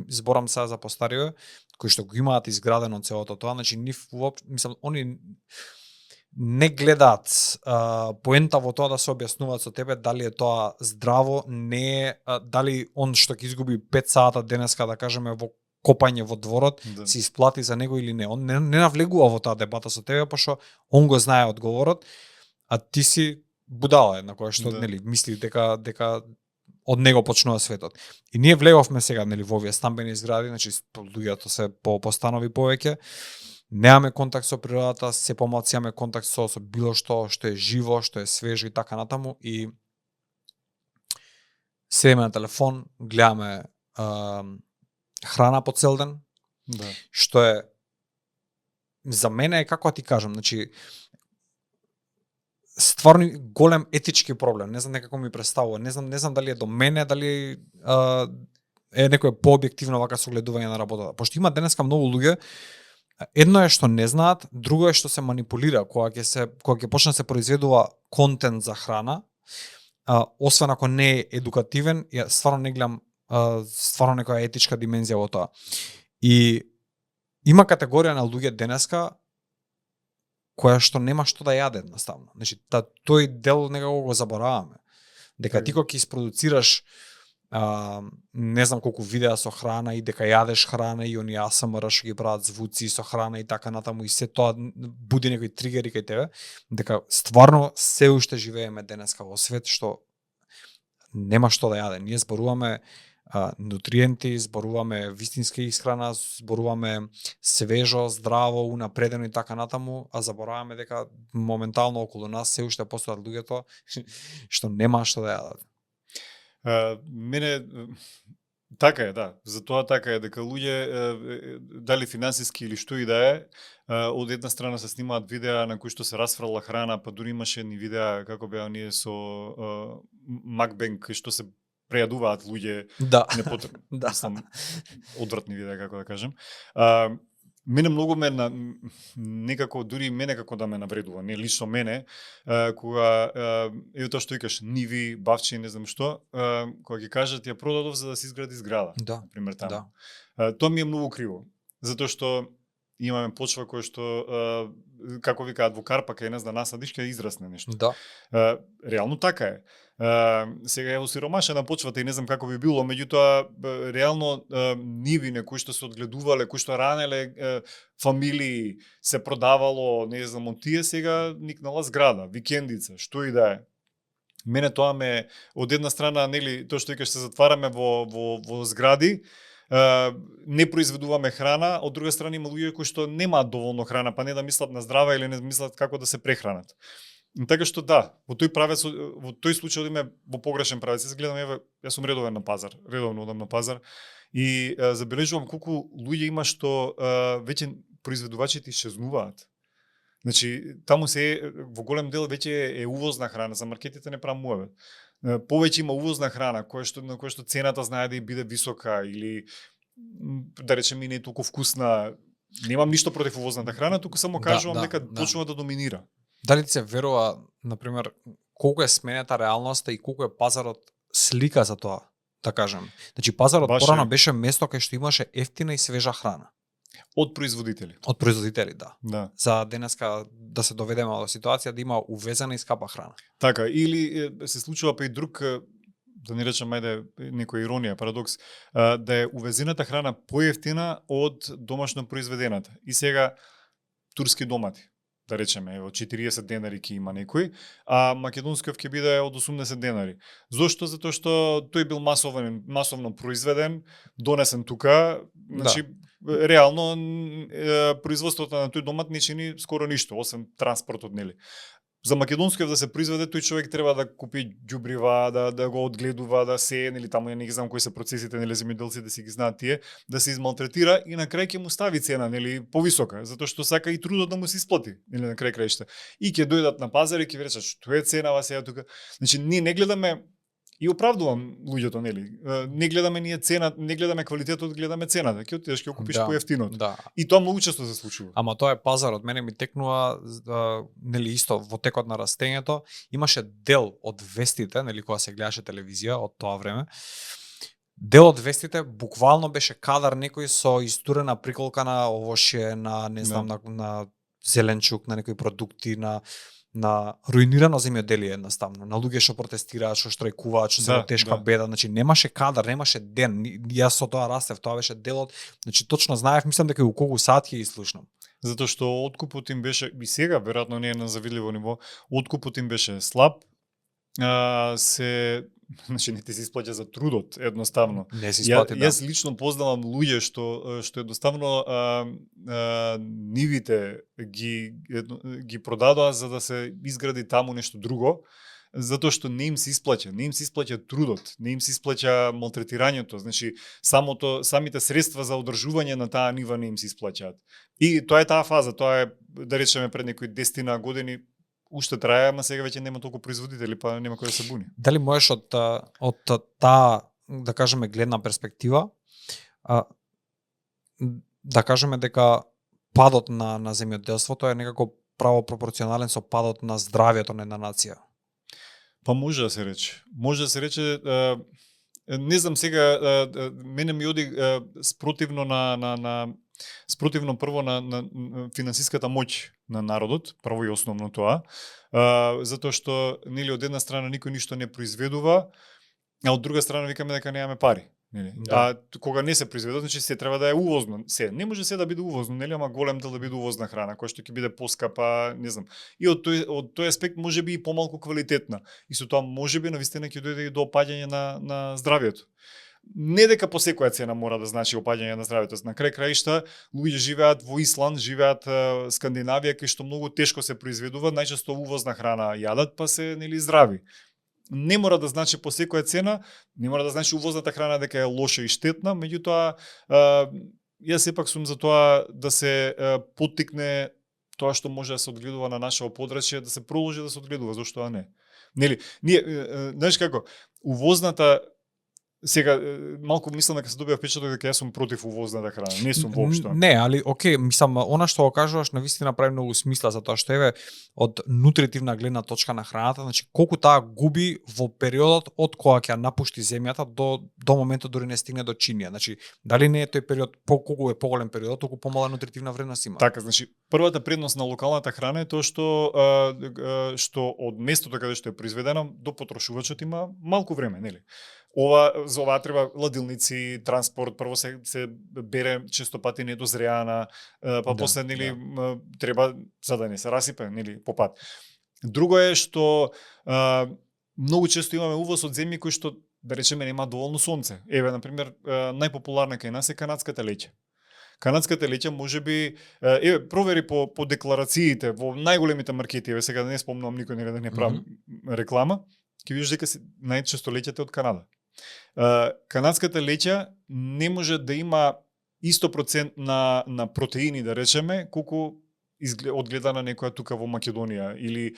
зборам сега за постариве, кои што го имаат изградено целото тоа, значи нив мислам, они не гледаат поента во тоа да се објаснуваат со тебе дали е тоа здраво, не е, дали он што ќе изгуби 5 сата денеска, да кажеме, во копање во дворот, се исплати за него или не. Он не навлегува во таа дебата со тебе, пошто он го знае одговорот, а ти си будала една која што нели мисли дека од него почнува светот. И ние влеговме сега, нели, во овие стамбени згради, значи луѓето се постанови повеќе, немаме контакт со природата, се помалку имаме контакт со било што е живо, што е свежо и така натаму, и седиме на телефон, гледаме храна по цел ден, што е за мене е, како ти кажам, значи стварно голем етички проблем. Не знам некако ми представува, не знам дали е до мене, дали е некое пообјективно вака согледување на работата. Пошто има денеска многу луѓе, едно е што не знаат, друго е што се манипулира кога ќе почне да се произведува контент за храна, освен ако не е едукативен, ја стварно не гледам стварно некоја етичка димензија во тоа. И има категорија на луѓе денеска која што нема што да јаде едноставно. Значи тој дел некако го забораваме. Дека ти кога ќе испроducираш не знам колку видеа со храна и дека јадеш храна и оние ASMR што ги прават звуци со храна и така натаму и се тоа буди некои тригери кај тебе, дека стварно се уште живееме денеска во свет што нема што да јаде. Ние зборуваме нутриенти, зборуваме вистинска исхрана, зборуваме свежо, здраво, унапредено и така натаму, а забораваме дека моментално околу нас се уште постојат луѓето што нема што да јадат. Мене така е, да. Затоа така е дека луѓе дали финансиски или што и да е, од една страна се снимаат видеа на кои што се расфрла храна, па дури имаше едни видеа како беа оние со макбенг што се прејадуваат луѓе непотребно. Да. Мислам, одвратни видеа како да кажем. Мене многу некако дури мене како да ме навредува, не лично мене, кога е тоа што викаш ниви, бавчи, не знам што, кога ги кажат ја продадов за да се изгради зграда, да, например таму. Да. Тоа ми е многу криво, затоа што имаме почва кој што како викаат во Карпа кај нас да насадиш ќе израсне нешто. Да. Реално така е. Сега е осиромашена почвата и не знам како би било, меѓутоа реално ниви кои што се одгледувале, кои што ранеле фамилии, се продавало, не знам, од тие сега никнала зграда, викендица, што и да е. Мене тоа ме од една страна, нели, тоа што викаш се затвараме во згради, не произведуваме храна, од друга страна има луѓе кои што немаат доволно храна, па не да мислат на здрава или не мислат како да се прехранат. Така што да, во тој случај одиме во погрешен правец. Се гледам, еве, јас сум редовно одам на пазар и забележувам колку луѓе има што веќе произведувачите исчезнуваат. Значи, таму се во голем дел веќе е увозна храна, за маркетите не правам муавет. Повеќе има увозна храна на која што цената знае да биде висока или да речеме не е толку вкусна. Немам ништо против увозната храна, туку само кажувам дека почнува да доминира. Дали ти се верува, например, колку е сменета реалноста и колку е пазарот слика за тоа, да кажем. Значи пазарот порано беше место кај што имаше ефтина и свежа храна. Од производители. Од производители, да. Да. За денеска да се доведеме до ситуација да има увезена и скапа храна. Така, или се случува па и друг, да не речем ајде некоја иронија, парадокс, да е увезената храна поевтина од домашно произведената. И сега турски домати, да речеме, од 40 денари ќе има некој, а македонскиот ќе биде од 80 денари. Зошто? Затоа што тој бил масовно произведен, донесен тука, значи реално производството на тој домат не чини скоро ништо, освен транспортот, нели. За македонскиот да се произведе, тој човек треба да купи ѓубрива, да го одгледува, да се, нели таму не ги знам кои се процесите, нели земјоделците да си ги знаат тие, да се измалтретира и на крај ќе му стави цена, нели повисока, затоа што сака и трудот да му се исплати, нели на крај краишта. И ќе дојдат на пазар и ќе речат што е ценава сега тука. Значи ние не гледаме и оправдувам луѓето, нели. Не гледаме ние цена, не гледаме квалитетот, гледаме цената. Ќе отидеш ќе купиш поевтиното. Да. И тоа многу често се случува. Ама тоа е пазарот. Мене ми текнува нели исто во текот на растењето, имаше дел од вестите, нели кога се гледаше телевизија од тоа време. Дел од вестите буквално беше кадар некој со истурена приколка на овошје, на не знам на зеленчук, на некои продукти, на руинирано земјоделие едноставно, на луѓе што протестираат, што штрајкуваат, што се во тешка беда, значи немаше кадар, немаше ден. Јас со тоа растев, тоа беше делот, значи точно знаев, мислам дека и у колку сат ќе ги слушнам. Затоа што откупот им беше и сега веројатно не е на завидливо ниво, откупот им беше слаб. Значи не ти се исплаќа за трудот, едноставно. Не се исплати, Јас лично познавам луѓе што едноставно нивите ги продадоа за да се изгради таму нешто друго, затоа што не им се исплаќа трудот, не им се исплаќа малтретирањето, значи самите средства за одржување на таа нива не им се исплаќаат. И тоа е таа фаза, тоа е да речеме пред некои 10 години уште трае, ама сега веќе нема толку производители, па нема кој да се буни. Дали можеш од таа, да кажеме, гледна перспектива, да кажеме дека падот на земјоделството е некако право пропорционален со падот на здравјето на една нација? Па може да се рече. Може да се рече, не знам сега, мене ми оди спротивно прво на финансиската моќ на народот, прво и основно тоа, затоа што нели од една страна никој ништо не произведува А од друга страна викаме дека немаме пари. Нели? Да. Кога не се произведува, значи се треба да е увозно. Не може се да биде увозно, нели, ама голем дел да биде увозна храна, која што ќе биде поскапа, не знам. И од тој аспект можеби и помалку квалитетна. И со тоа можеби навистина ќе дојде и до опаѓање на здравјето. Не дека по секоја цена мора да значи опаѓање на здравјето. На крај краишта луѓе живеат во Исланд, живеат Скандинавија, кај што многу тешко се произведува, најчесто увозна храна јадат, па се нели здрави. Не мора да значи по секоја цена, не мора да значи увозната храна дека е лоша и штетна, меѓутоа јас сепак сум за тоа да се поттикне тоа што може да се одгледува на нашето подрачје, да се продолжи да се одгледува, зошто не? Нели, ние знаеш како, увозната сега малку мислам дека се добива впечаток дека јас сум против увозната храна. Не сум воопшто. Не, али окей, мислам она што го кажуваш навистина прави многу смисла затоа што еве од нутритивна гледна точка на храната, значи колку таа губи во периодот од кога ќе напушти земјата до моментот дори не стигне до чинија. Значи дали не е тој период колку е поголем периодот, толку помала нутритивна вредност има. Така, значи првата предност на локалната храна е тоа што од местото каде што е произведена до потрошувачот има малку време, нели? За ова треба ладилници, транспорт, прво се бере често пати недозреана, па после нели треба за да не се расипе, нели, по пат. Друго е што многу често имаме увоз од земји кои што да речеме нема доволно сонце. Еве на пример најпопуларна кај нас е канадската леќа. Канадската леќа можеби провери по декларациите во најголемите маркети, еве сега да не спомнувам никој нели да не правам реклама, ќе видиш дека најчесто леќата од Канада. Канадската леќа не може да има исто процент на протеини, да речеме, колку одгледа на некоја тука во Македонија или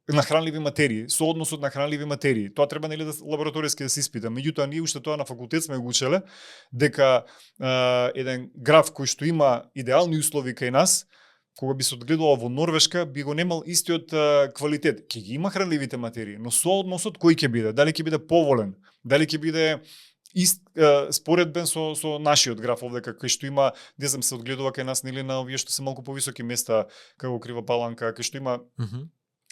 на хранливи материи, соодносот на хранливи материи. Тоа треба нели да лабораториски да се испита. Меѓутоа ние уште тоа на факултет сме го учеле дека еден граф кој што има идеални услови кај нас, кога би се одгледувал во Норвешка, би го немал истиот квалитет. Ќе ги има хранливите материи, но соодносот кој ќе биде? Дали ќе биде поволен? Дали ќе биде споредбен со нашиот граф овдека, кај што има, не знам, се одгледува кај нас нели на овие што се малку повисоки места, како Крива Паланка, кај што има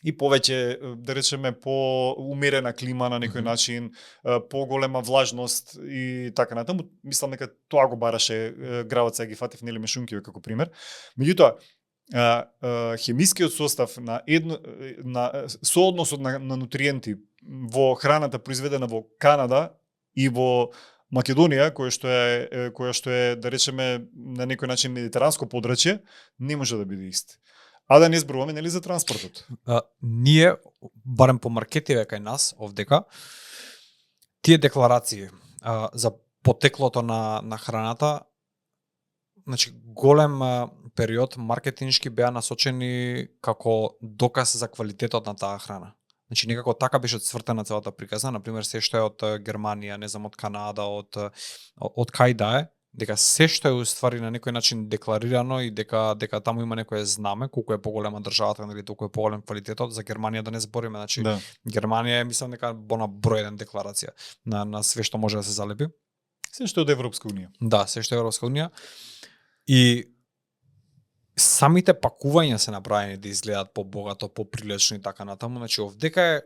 и повеќе, да речеме, по-умерена клима на некој начин, поголема влажност и така натаму. Мислам дека тоа го бараше гравот, сега ги фатив нели мешункиве како пример. Меѓутоа, хемискиот состав на соодносот на нутриенти во храната произведена во Канада и во Македонија, која што е да речеме на некој начин медитеранско подрачје, не може да биде ист. А да не зборуваме нели за транспортот. Ние барем по маркетиве кај нас овдека тие декларации за потеклото на храната, значи голем период маркетиншки беа насочени како доказ за квалитетот на таа храна. Значи некако така беше цвртена целата приказна, на пример се што е од Германија, не знам, од Канада, од кај да е, дека се што е уствари на некој начин декларирано и дека таму има некое знаме, колку е поголема државата, нели толку е поголем квалитетот. За Германија да не збориме, значи да. Германија е мислам дека на број 1 декларација на све што може да се залепи. Се што е од Европска унија. Да, се што е Европска унија. И самите пакувања се направени да изгледаат побогато, поприлично и така натаму. Значи овдека е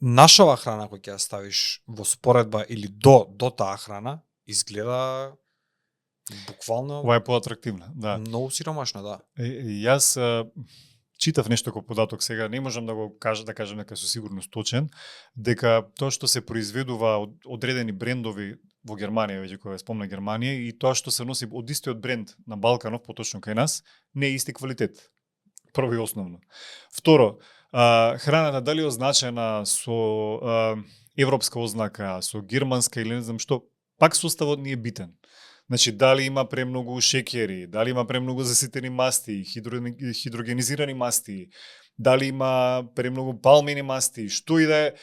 нашава храна која ќе ја ставиш во споредба или до таа храна изгледа буквално ова е поатрактивна, да. Многу сиромашно, да. Јас читав нешто како податок сега, не можам да го кажам дека со сигурност точен, дека тоа што се произведува од одредени брендови во Германија, веќе кога спомна Германија, и тоа што се носи од истиот бренд на Балканов, поточно кај нас, не е исти квалитет. Прво и основно. Второ, храната дали е означена со европска ознака, со германска или не знам што, пак составот не е битен. Значи, дали има премногу шеќери, дали има премногу заситени масти, хидрогенизирани масти, дали има премногу палмени масти, што и да е,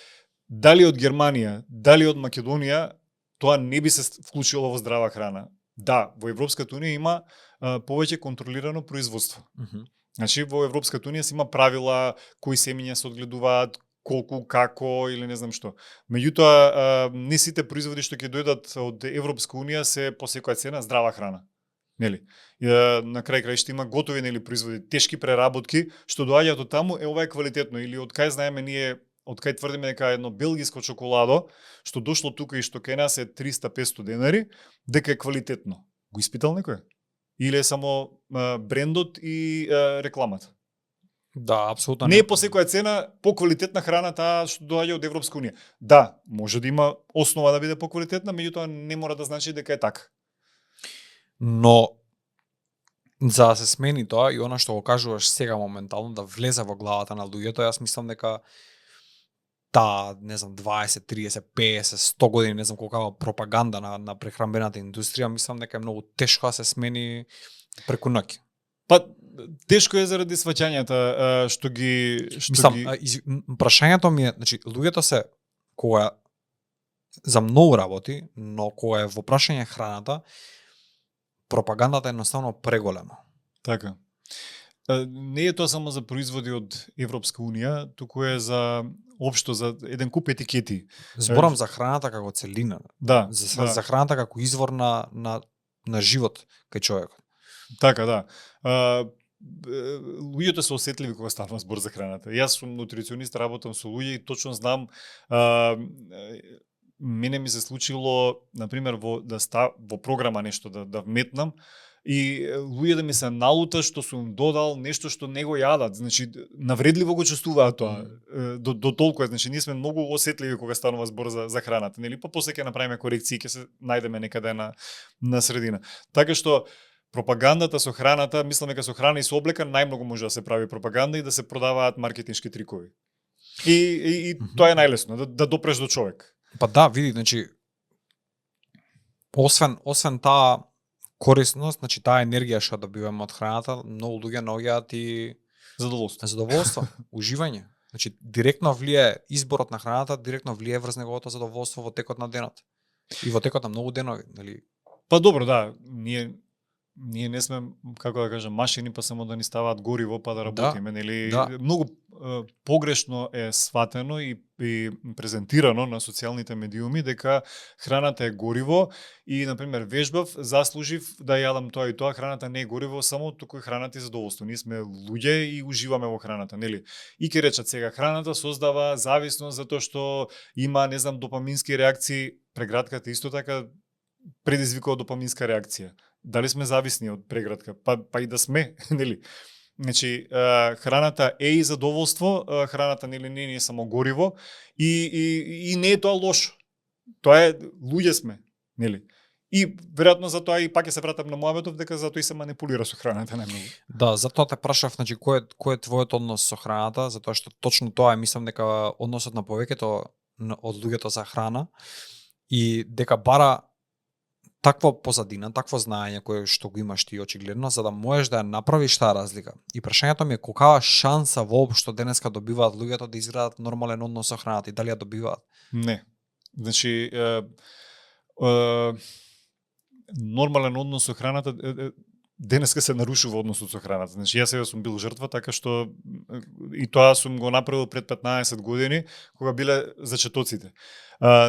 дали од Германија, дали од Македонија, тоа не би се вклучило во здрава храна. Да, во Европската унија има повеќе контролирано производство. Значи, во Европската унија се има правила кои семења се одгледуваат, колку, како или не знам што. Меѓутоа, не сите производи што ќе дојдат од Европска унија се по секоја цена здрава храна. Нели? На крај краишта има готови нели производи, тешки преработки што доаѓаат од таму, ова е квалитетно или од кај знаеме ние од кај тврдиме дека едно белгиско чоколадо што дошло тука и што кај нас е 300-500 денари, дека е квалитетно. Го испитал некој? Или е само брендот и рекламата? Да, апсолутно. Не е по секоја цена поквалитетна храна таа што доаѓа од Европска унија. Да, може да има основа да биде поквалитетна, меѓутоа не мора да значи дека е така. Но за да се смени тоа и она што го кажуваш сега моментално да влезе во главата на луѓето, јас мислам дека не знам 20, 30, 50, 100 години, не знам колкава пропаганда на прехранбената индустрија, мислам дека е многу тешко да се смени преку ноќ. Па тешко е заради сваќањата што ги прашањето ми е, значи луѓето се кога за многу работи, но кога е во прашање храната, пропагандата е едноставно преголема. Така. Не е тоа само за производи од Европска унија, туку е за општо за еден куп етикети. Зборам за храната како целина. Да, за храната како извор на живот кај човекот. Така, да. Луѓето се осетливи кога станува збор за храната. Јас сум нутриционист, работам со луѓе и точно знам, мене ми се случило, например, во програма нешто да вметнам, и луѓе да ми се налута што сум додал нешто што не го јадат. Значи, навредливо го чувствуваат тоа. До толку е. Значи, ние сме многу осетливи кога станува збор за храната. Нели? Па после ќе направиме корекции, ќе се најдеме некаде на средина. Така што, пропагандата со храната, мислам дека со храна и со облека најмногу може да се прави пропаганда и да се продаваат маркетиншки трикови. И тоа е најлесно, да допреш до човек. Па да, види, значи освен таа корисност, значи таа енергија што добиваме од храната, многу луѓе наоѓаат и задоволство, уживање. Значи директно влие изборот на храната, директно влие врз неговото задоволство во текот на денот. И во текот на многу денови, нели? Па добро, да, ние не сме, како да кажам, машини, па само да ни ставаат гориво па да работиме, нели? Да. Многу погрешно е сватено и презентирано на социјалните медиуми дека храната е гориво и, например, вежбав, заслужив да јадам тоа и тоа, храната не е гориво, само туку храната е задоволство. Ние сме луѓе и уживаме во храната, нели? И ќе речат сега, храната создава зависност затоа што има, не знам, допамински реакции, прегратката исто така предизвикува допаминска реакција. Дали сме зависни од прегратка? Па и да сме, нели? Значи, храната е и задоволство, храната нели не е само гориво и не е тоа лошо. Тоа е, луѓе сме, нели? И веројатно затоа и пак ќе се вратам на мојабетов дека затоа и се манипулира со храната најмногу. Да, затоа те прашав, значи кој е твојот однос со храната, затоа што точно тоа е, мислам дека односот на повеќето од луѓето за храна и дека бара таква позадина, такво знаење кое што го имаш ти очигледно, за да можеш да ја направиш таа разлика. И прашањето ми е колкава шанса воопшто денеска добиваат луѓето да изградат нормален однос со храната и дали ја добиваат? Не. Значи нормален однос со храната денеска се нарушува односот со храната. Значи јас сега сум бил жртва, така што и тоа сум го направил пред 15 години кога биле зачетоците.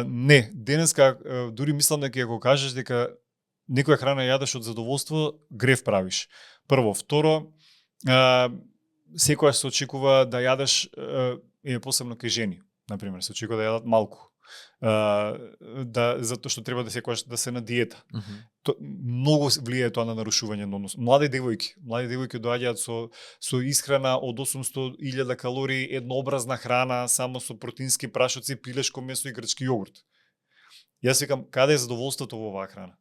Не, денеска дури мислам дека ја го кажеш дека некоја храна јадеш од задоволство, грев правиш. Прво, второ, секојаш се очекува да јадеш, и посебно кај жени, например, се очекува да јадат малку. Затоа што треба да секојаш да се на диета. Многу влијае тоа на нарушување на однос. Млади девојки доаѓаат со исхрана од 800.000 калории, еднообразна храна, само со протеински прашоци, пилешко месо и грчки јогурт. Јас викам, каде е задоволството во оваа храна?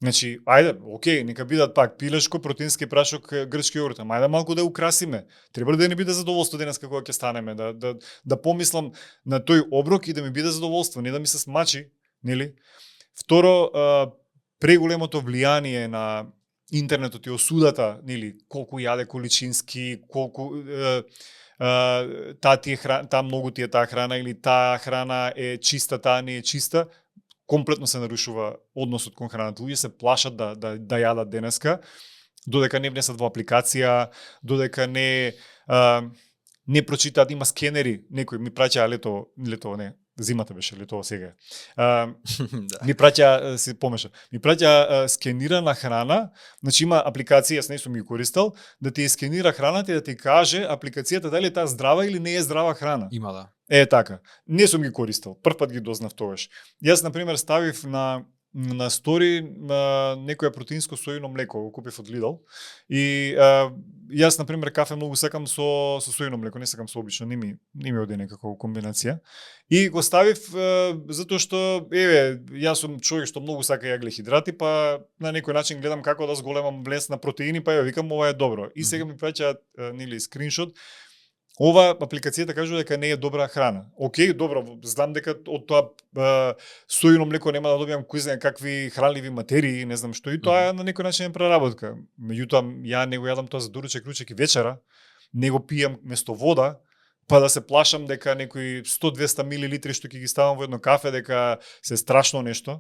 Значи, ајде, окей, нека бидат пак пилешко, протеински прашок, грчки јогурт, ама ајде малку да украсиме. Треба да не биде задоволство денеска кога ќе станеме, да помислам на тој оброк и да ми биде задоволство, не да ми се смачи, нели? Второ, преголемото влијание на интернетот и осудата, нели, колку јаде количински, колку таа многу ти е таа храна или таа храна е чиста, таа не е чиста, комплетно се нарушува односот кон храната. Луѓе се плашат да јадат денеска, додека не внесат во апликација, додека не прочитаат, има скенери, некој ми праќа лето не, зимата беше, лето сега. Ми праќа, се помеша, ми праќа скенирана храна, значи има апликација, јас не сум ги користел, да ти скенира храната и да ти каже апликацијата дали е таа здрава или не е здрава храна. Има, да. Така. Не сум ги користел. Прв пат ги дознав тогаш. Јас на пример ставив на стори некое протеинско сојно млеко, го купив од Lidl и јас на пример кафе многу сакам со сојно млеко, не сакам со обично, не ми оди некако комбинација. И го ставив затоа што јас сум човек што многу сака јаглехидрати, па на некој начин гледам како да зголемам влез на протеини, па викам ова е добро. И сега ми праќаат скриншот. Ова апликацијата кажува дека не е добра храна. Океј, добро, знам дека од тоа сојно млеко нема да добијам кој знае какви хранливи материи, не знам што, и тоа на некој начин е преработка. Меѓутоа, ја не го јадам тоа за доручек, ручек и вечера, не го пијам место вода, па да се плашам дека некои 100-200 милилитри што ќе ги ставам во едно кафе, дека се страшно нешто.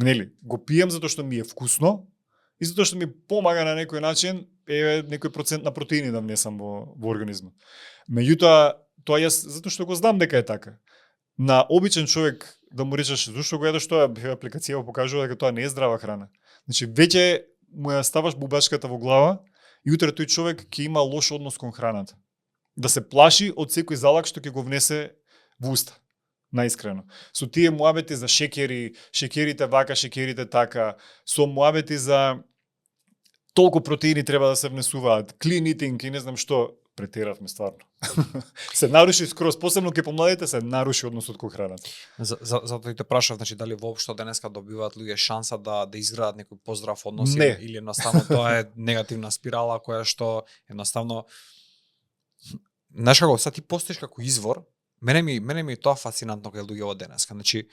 Нели, го пијам затоа што ми е вкусно и затоа што ми помага на некој начин некој процент на протеини да внесам во организмот. Меѓутоа, тоа јас затоа што го знам дека е така. На обичен човек да му речеш зошто го едеш тоа, апликација покажува дека тоа не е здрава храна. Значи веќе му ја ставаш бубачката во глава и утре тој човек ќе има лош однос кон храната. Да се плаши од секој залак што ќе го внесе во уста. Наискрено. Со тие муабети за шекерите вака, шекерите така, со муабети за толку протеини треба да се внесуваат, clean eating и не знам што, претеравме стварно. Се наруши скроз, посебно кај помладите се наруши односот кон храната. Затоа и те прашав, значи дали воопшто денеска добиваат луѓе шанса да изградат некој поздрав однос или едноставно тоа е негативна спирала која што едноставно знаеш како са ти постоиш како извор. Мене ми е тоа фасцинантно кај луѓето денеска. Значи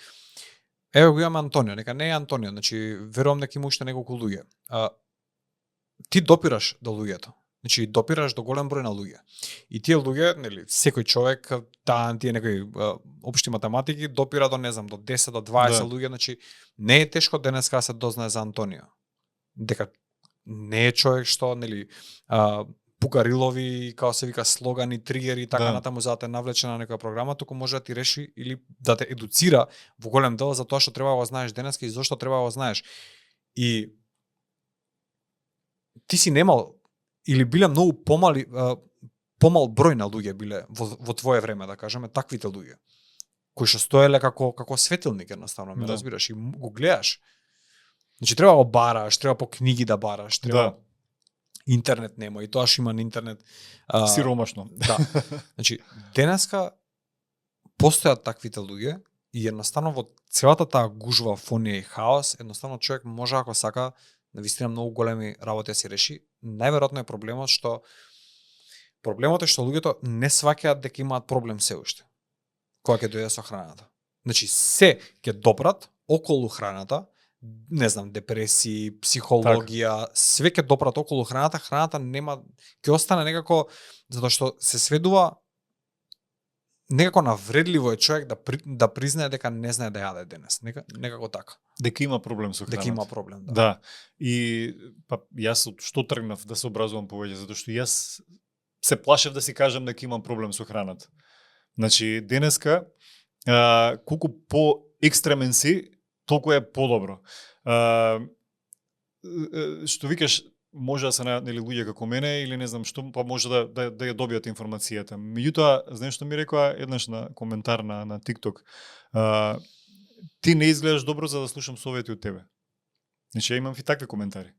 еве го имаме Антонио, нека не е Антонио, значи верувам дека има уште неколку луѓе. Ти допираш до луѓето. Значи допираш до голем број на луѓе. И тие луѓе, нели, секој човек, тие некои општи математики допира до, не знам, до 10 до 20 луѓе, значи не е тешко денеска да се дознае за Антонио. Дека не е човек што, нели, пукарилови, као се вика, слогани, тригери и така натаму за да те навлече на некоја програма, туку може да ти реши или да те едуцира во голем дел за тоа што треба да го знаеш денеска и зошто треба да го знаеш. И ти си немал или биле многу помал број на луѓе биле во твое време, да кажеме, таквите луѓе кои што стоеле како светилник едноставно, ме разбираш, и го гледаш. Значи треба го бараш, треба по книги да бараш, треба интернет нема и тоа што има на интернет сиромашно. Да. Значи денеска постојат таквите луѓе и едноставно во целата таа гужва, фонија и хаос, едноставно човек може ако сака навистина многу големи работи да се реши. Најверојатно е проблемот што луѓето не сваќаат дека имаат проблем се уште кога ќе дојде со храната. Значи се ќе допрат околу храната, не знам, депресии, психологија, све ќе допрат околу храната, храната нема, ќе остане некако, затоа што се сведува некако навредливо е човек да признае дека не знае да јаде денес. Некако така. Дека има проблем со храната. Дека има проблем, да. Да. И јас од што тргнав да се образувам повеќе, затоа што јас се плашев да си кажам дека имам проблем со храната. Значи, денеска, колку по-екстремен си, толку е подобро. Што викаш, може да се нели луѓе како мене или не знам што, па може да ја добијат информацијата. Меѓутоа, знаеш што ми рекоа еднаш на коментар на TikTok? Ти не изгледаш добро за да слушам совети од тебе. Значи, имам и такви коментари.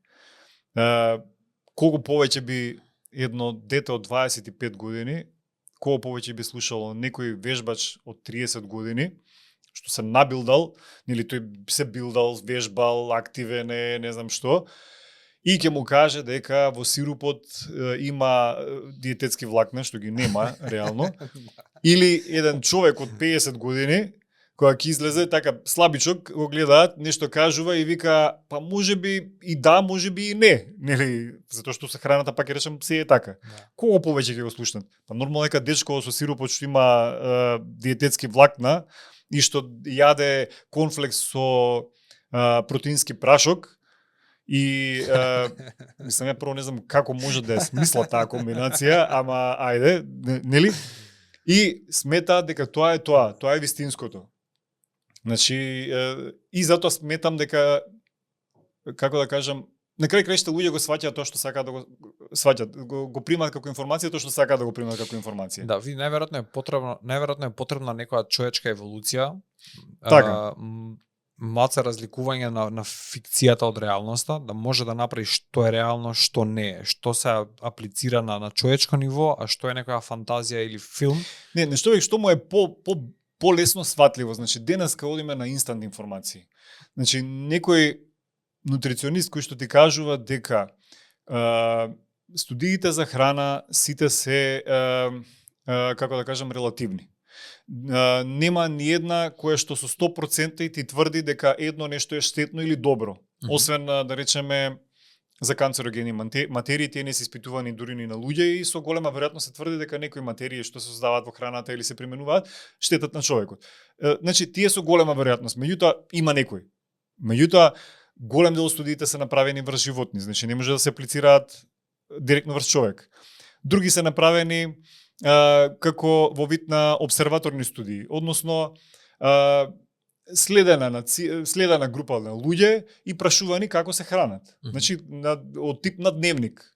Колку повеќе би едно дете од 25 години, колку повеќе би слушало некој вежбач од 30 години, што се набилдал, нели тој се билдал, вежбал, активен е, не знам што, и ќе му каже дека во сирупот има диететски влакна, што ги нема реално, или еден човек од 50 години, која ќе излезе така слабичок, го гледаат, нешто кажува и вика, па можеби и да, можеби и не, нели, затоа што се храната пак ќе речем се е така. Кого повеќе ќе го слушнат? Па нормално дека дечко со сирупот што има диететски влакна и што јаде конфлекс со протеински прашок и мислам ја прво не знам како може да е смисла таа комбинација, ама ајде, нели? И сметаат дека тоа е вистинското. Значи, и затоа сметам дека, како да кажам, на крај краишта луѓе го сваќаат тоа што сакаат да го сваќаат, го примаат како информација тоа што сакаат да го примаат како информација. Да, ви најверојатно е потребна некоја човечка еволуција. Така. Малце разликување на фикцијата од реалноста, да може да направи што е реално, што не е, што се аплицира на човечко ниво, а што е некоја фантазија или филм. Не, нешто што му е по-лесно сватливо. Значи денеска одиме на инстант информации. Значи некој нутриционист кој што ти кажува дека студиите за храна сите се како да кажам релативни. Нема ни една која што со 100% и ти тврди дека едно нешто е штетно или добро. Освен да речеме за канцерогени материи, тие не се испитувани дури ни на луѓе и со голема веројатност се тврди дека некои материи што се создаваат во храната или се применуваат штетат на човекот. Значи тие со голема веројатност, меѓутоа има некои. Меѓутоа голем дел од студиите се направени врз животни, значи не може да се аплицираат директно врз човек. Други се направени како во вид на обсерваторни студии, односно следена група на луѓе и прашувани како се хранат. Значи од тип на дневник.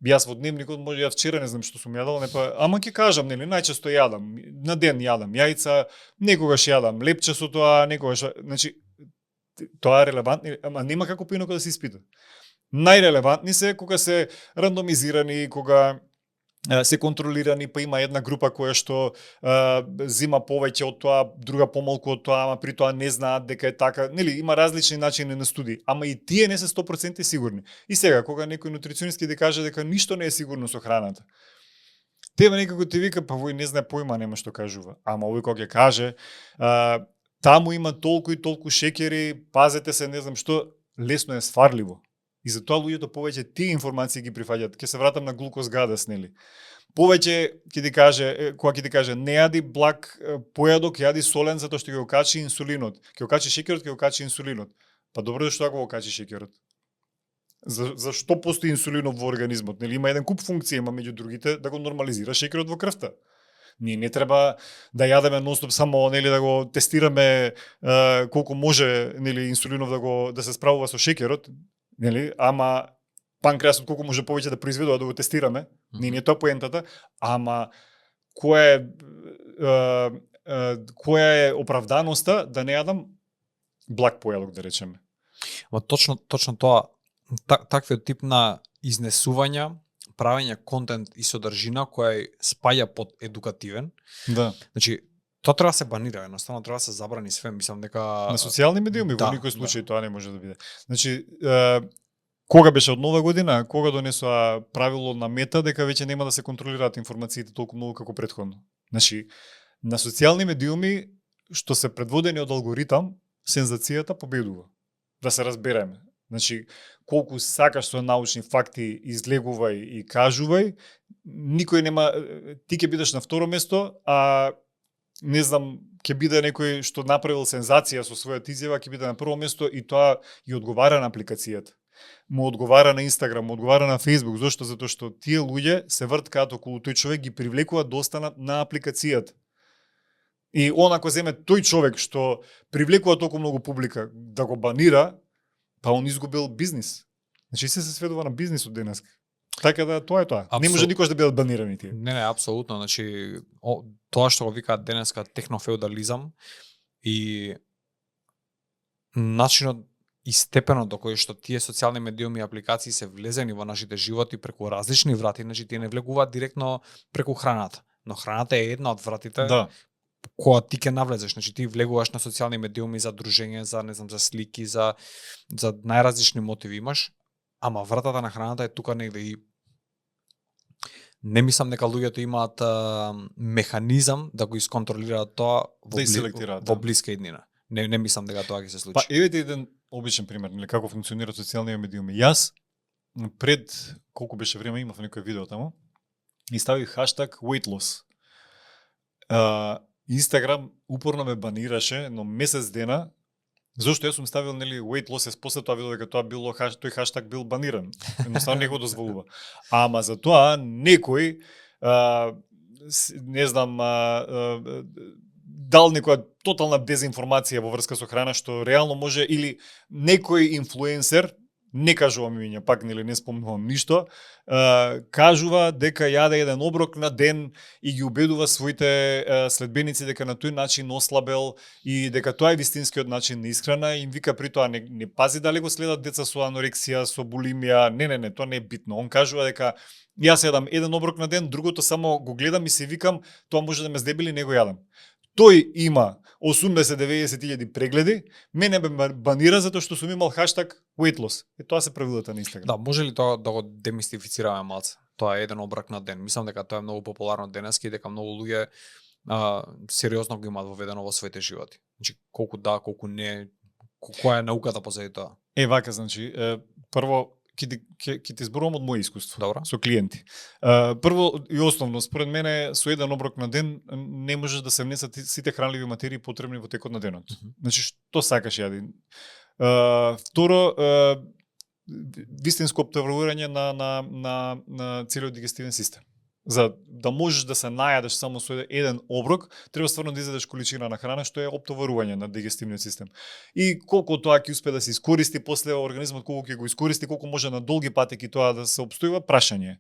Јас во дневникот може ја вчера не знам што сум јадал, ама ќе кажам, нели, најчесто јадам, на ден јадам јајца, некогаш јадам лепче со тоа, некогаш, значи тоа е релевантно, ама нема како поинаку да се испита. Најрелевантни се кога се рандомизирани, кога се контролирани, па има една група која што зима повеќе од тоа, друга помалку од тоа, ама при тоа не знаат дека е така. Нели, има различни начини на студии, ама и тие не се 100% сигурни. И сега, кога некој нутриционист ќе каже дека ништо не е сигурно со храната, тебе некако ти вика, па вој не знае појма, нема што кажува. Ама овој кога ќе каже, таму има толку и толку шеќери, пазете се, не знам што, лесно е сварливо. И затоа луѓето повеќе тие информации ги прифаќаат. Ќе се вратам на глукоз гадас, нели? Повеќе ќе ти каже, кога ќе ти каже не јади благ појадок, јади солен затоа што ќе го качи инсулинот. Ќе го качи шеќерот, ќе го качи инсулинот. Па добро што ако го качи шеќерот? За што постои инсулинот во организмот? Нели има еден куп функции, има меѓу другите да го нормализира шеќерот во крвта. Ние не треба да јадеме нонстоп само, нели, да го тестираме колку може, нели, инсулинов да се справува со шеќерот. Нели, ама панкреасот колку може повеќе да произведува да го тестираме, не е тоа поентата, ама која е оправданоста да не јадам благ појадок, да речеме. Ма точно тоа, таквиот тип на изнесувања, правење контент и содржина која спаја под едукативен. Да. Значи, тоа треба да се банира, едноставно треба да се забрани све, мислам дека на социјални медиуми во никој случај тоа не може да биде. Значи, кога беше од Нова година, кога донесоа правило на Мета дека веќе нема да се контролираат информациите толку многу како претходно. Значи, на социјални медиуми што се предводени од алгоритам, сензацијата победува. Да се разбереме. Значи, колку сакаш со научни факти излегувај и кажувај, никој нема, ти ќе бидеш на второ место, а не знам, ќе биде некој што направил сензација со својата изјава, ќе биде на прво место и тоа и одговара на апликацијата. Му одговара на Инстаграм, му одговара на Фејсбук. Зошто? Затоа што тие луѓе се врткаат околу тој човек, ги привлекуваат да останат на апликацијата. И онако земе тој човек што привлекува толку многу публика да го банира, па он изгубил бизнис. Значи се сведува на бизнисот денес. Така да тоа е тоа. Не може никош да бидат банирани тие. Не, апсолутно. Значи тоа што го викаат денеска технофеудализам и начинот и степенот до кој што тие социјални медиуми и апликации се влезени во нашите животи преку различни врати, значи тие не влегуваат директно преку храната, но храната е една од вратите. Да. Која ти ќе навлезеш, значи ти влегуваш на социјални медиуми за дружење, за не знам, за слики, за најразлични мотиви имаш, ама вратата на храната е тука негде и не мислам дека луѓето имаат механизам да го исконтролираат тоа во блиска иднина. Не мислам дека тоа ќе се случи. Па евете еден обичен пример, нели како функционираат социјални медиуми. Јас пред колку беше време имав некој видео таму и ставих хаштаг weight loss. Инстаграм упорно ме банираше, но месец дена, зашто јас сум ставил, нели, weight loss, после тоа видов дека тоа било тој хаштаг бил баниран. Едноставно не го дозволува. Ама за тоа некој не знам дал некоја тотална дезинформација во врска со храна што реално може, или некој инфлуенсер не кажувам имиња, пак нели не спомнувам ништо, кажува дека јаде еден оброк на ден и ги убедува своите следбеници дека на тој начин ослабел и дека тоа е вистинскиот начин на исхрана и им вика при тоа не пази дали го следат деца со анорексија, со булимија, не, тоа не е битно. Он кажува дека јас јадам еден оброк на ден, другото само го гледам и се викам, тоа може да ме здебили, не го јадам. Тој има 80-90 илјади прегледи, мене ме банира затоа што сум имал хаштаг weight loss. И тоа се правилата на Инстаграм. Да, може ли тоа да го демистифицираме малце? Тоа е еден оброк на ден. Мислам дека тоа е многу популарно денески и дека многу луѓе сериозно го имаат воведено во своите животи. Значи колку да, колку не, која е науката позади тоа? Вака, значи, прво ќе ти зборувам од моје искуство. Добро. Со клиенти. Прво и основно, според мене, со еден оброк на ден не можеш да се внесат сите хранливи материи потребни во текот на денот. Значи, што сакаш јади. Второ, вистинско обтварување на целиот дигестивен систем. За да можеш да се најадеш само со еден оброк, треба стварно да изедеш количина на храна што е оптоварување на дигестивниот систем. И колку тоа ќе успе да се искористи после организмот, колку ќе го искористи, колку може на долги патеки тоа да се обстојува, прашање.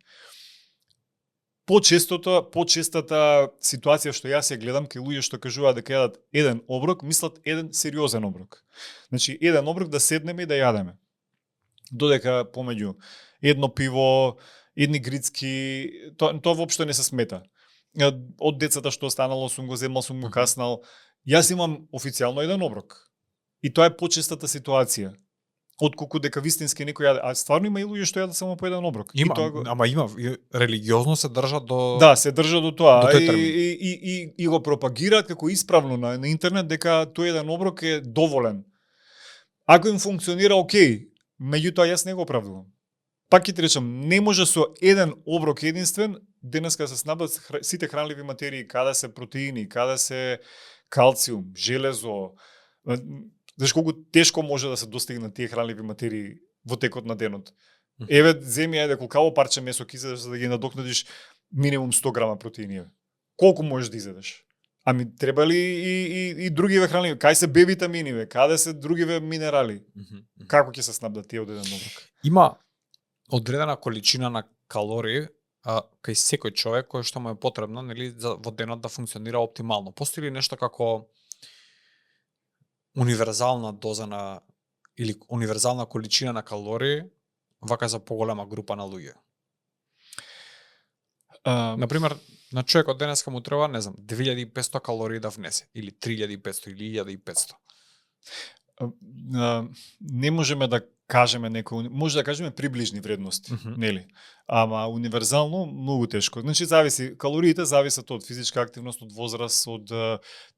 Почестата ситуација што јас ја гледам кај луѓе што кажуваат дека јадат еден оброк, мислат еден сериозен оброк. Значи еден оброк да седнеме и да јадеме. Додека помеѓу едно пиво, едни грицки, тоа воопшто не се смета. Од децата што останало сум го земал, сум го каснал. Јас имам официјално еден оброк. И тоа е почестата ситуација. Отколку дека вистински некој јаде, а стварно има и луѓе што јадат само по еден оброк. Има, ама има религиозно се држат до Да, се држат до тоа до и го пропагираат како исправно на интернет дека тој еден оброк е доволен. Ако им функционира окей, меѓутоа јас не го оправдувам. Пак ќе ти речам, не може со еден оброк единствен денеска се снабдат сите хранливи материи, каде се протеини, каде се калциум, железо. Знаеш колку тешко може да се достигнат тие хранливи материи во текот на денот. Еве, земи ајде колкаво парче месо ќе изедеш за да ги надокнадиш минимум 100 грама протеини. Колку можеш да изедеш? Ами треба ли и другиве хранливи? Кај се Б витамини, каде се другиве минерали? Како ќе се снабдат тие од еден оброк? Има одредена количина на калории кај секој човек кој што му е потребно, нели, во денот да функционира оптимално. Постои ли нешто како универзална доза на или универзална количина на калории вака за поголема група на луѓе? Например, на човекот денеска му треба, не знам, 2500 калории да внесе или 3500 или 1500. Не можеме да кажеме некој, може да кажеме приближни вредности, нели? Ама универзално многу тешко. Значи зависи, калориите зависат од физичка активност, од возраст, од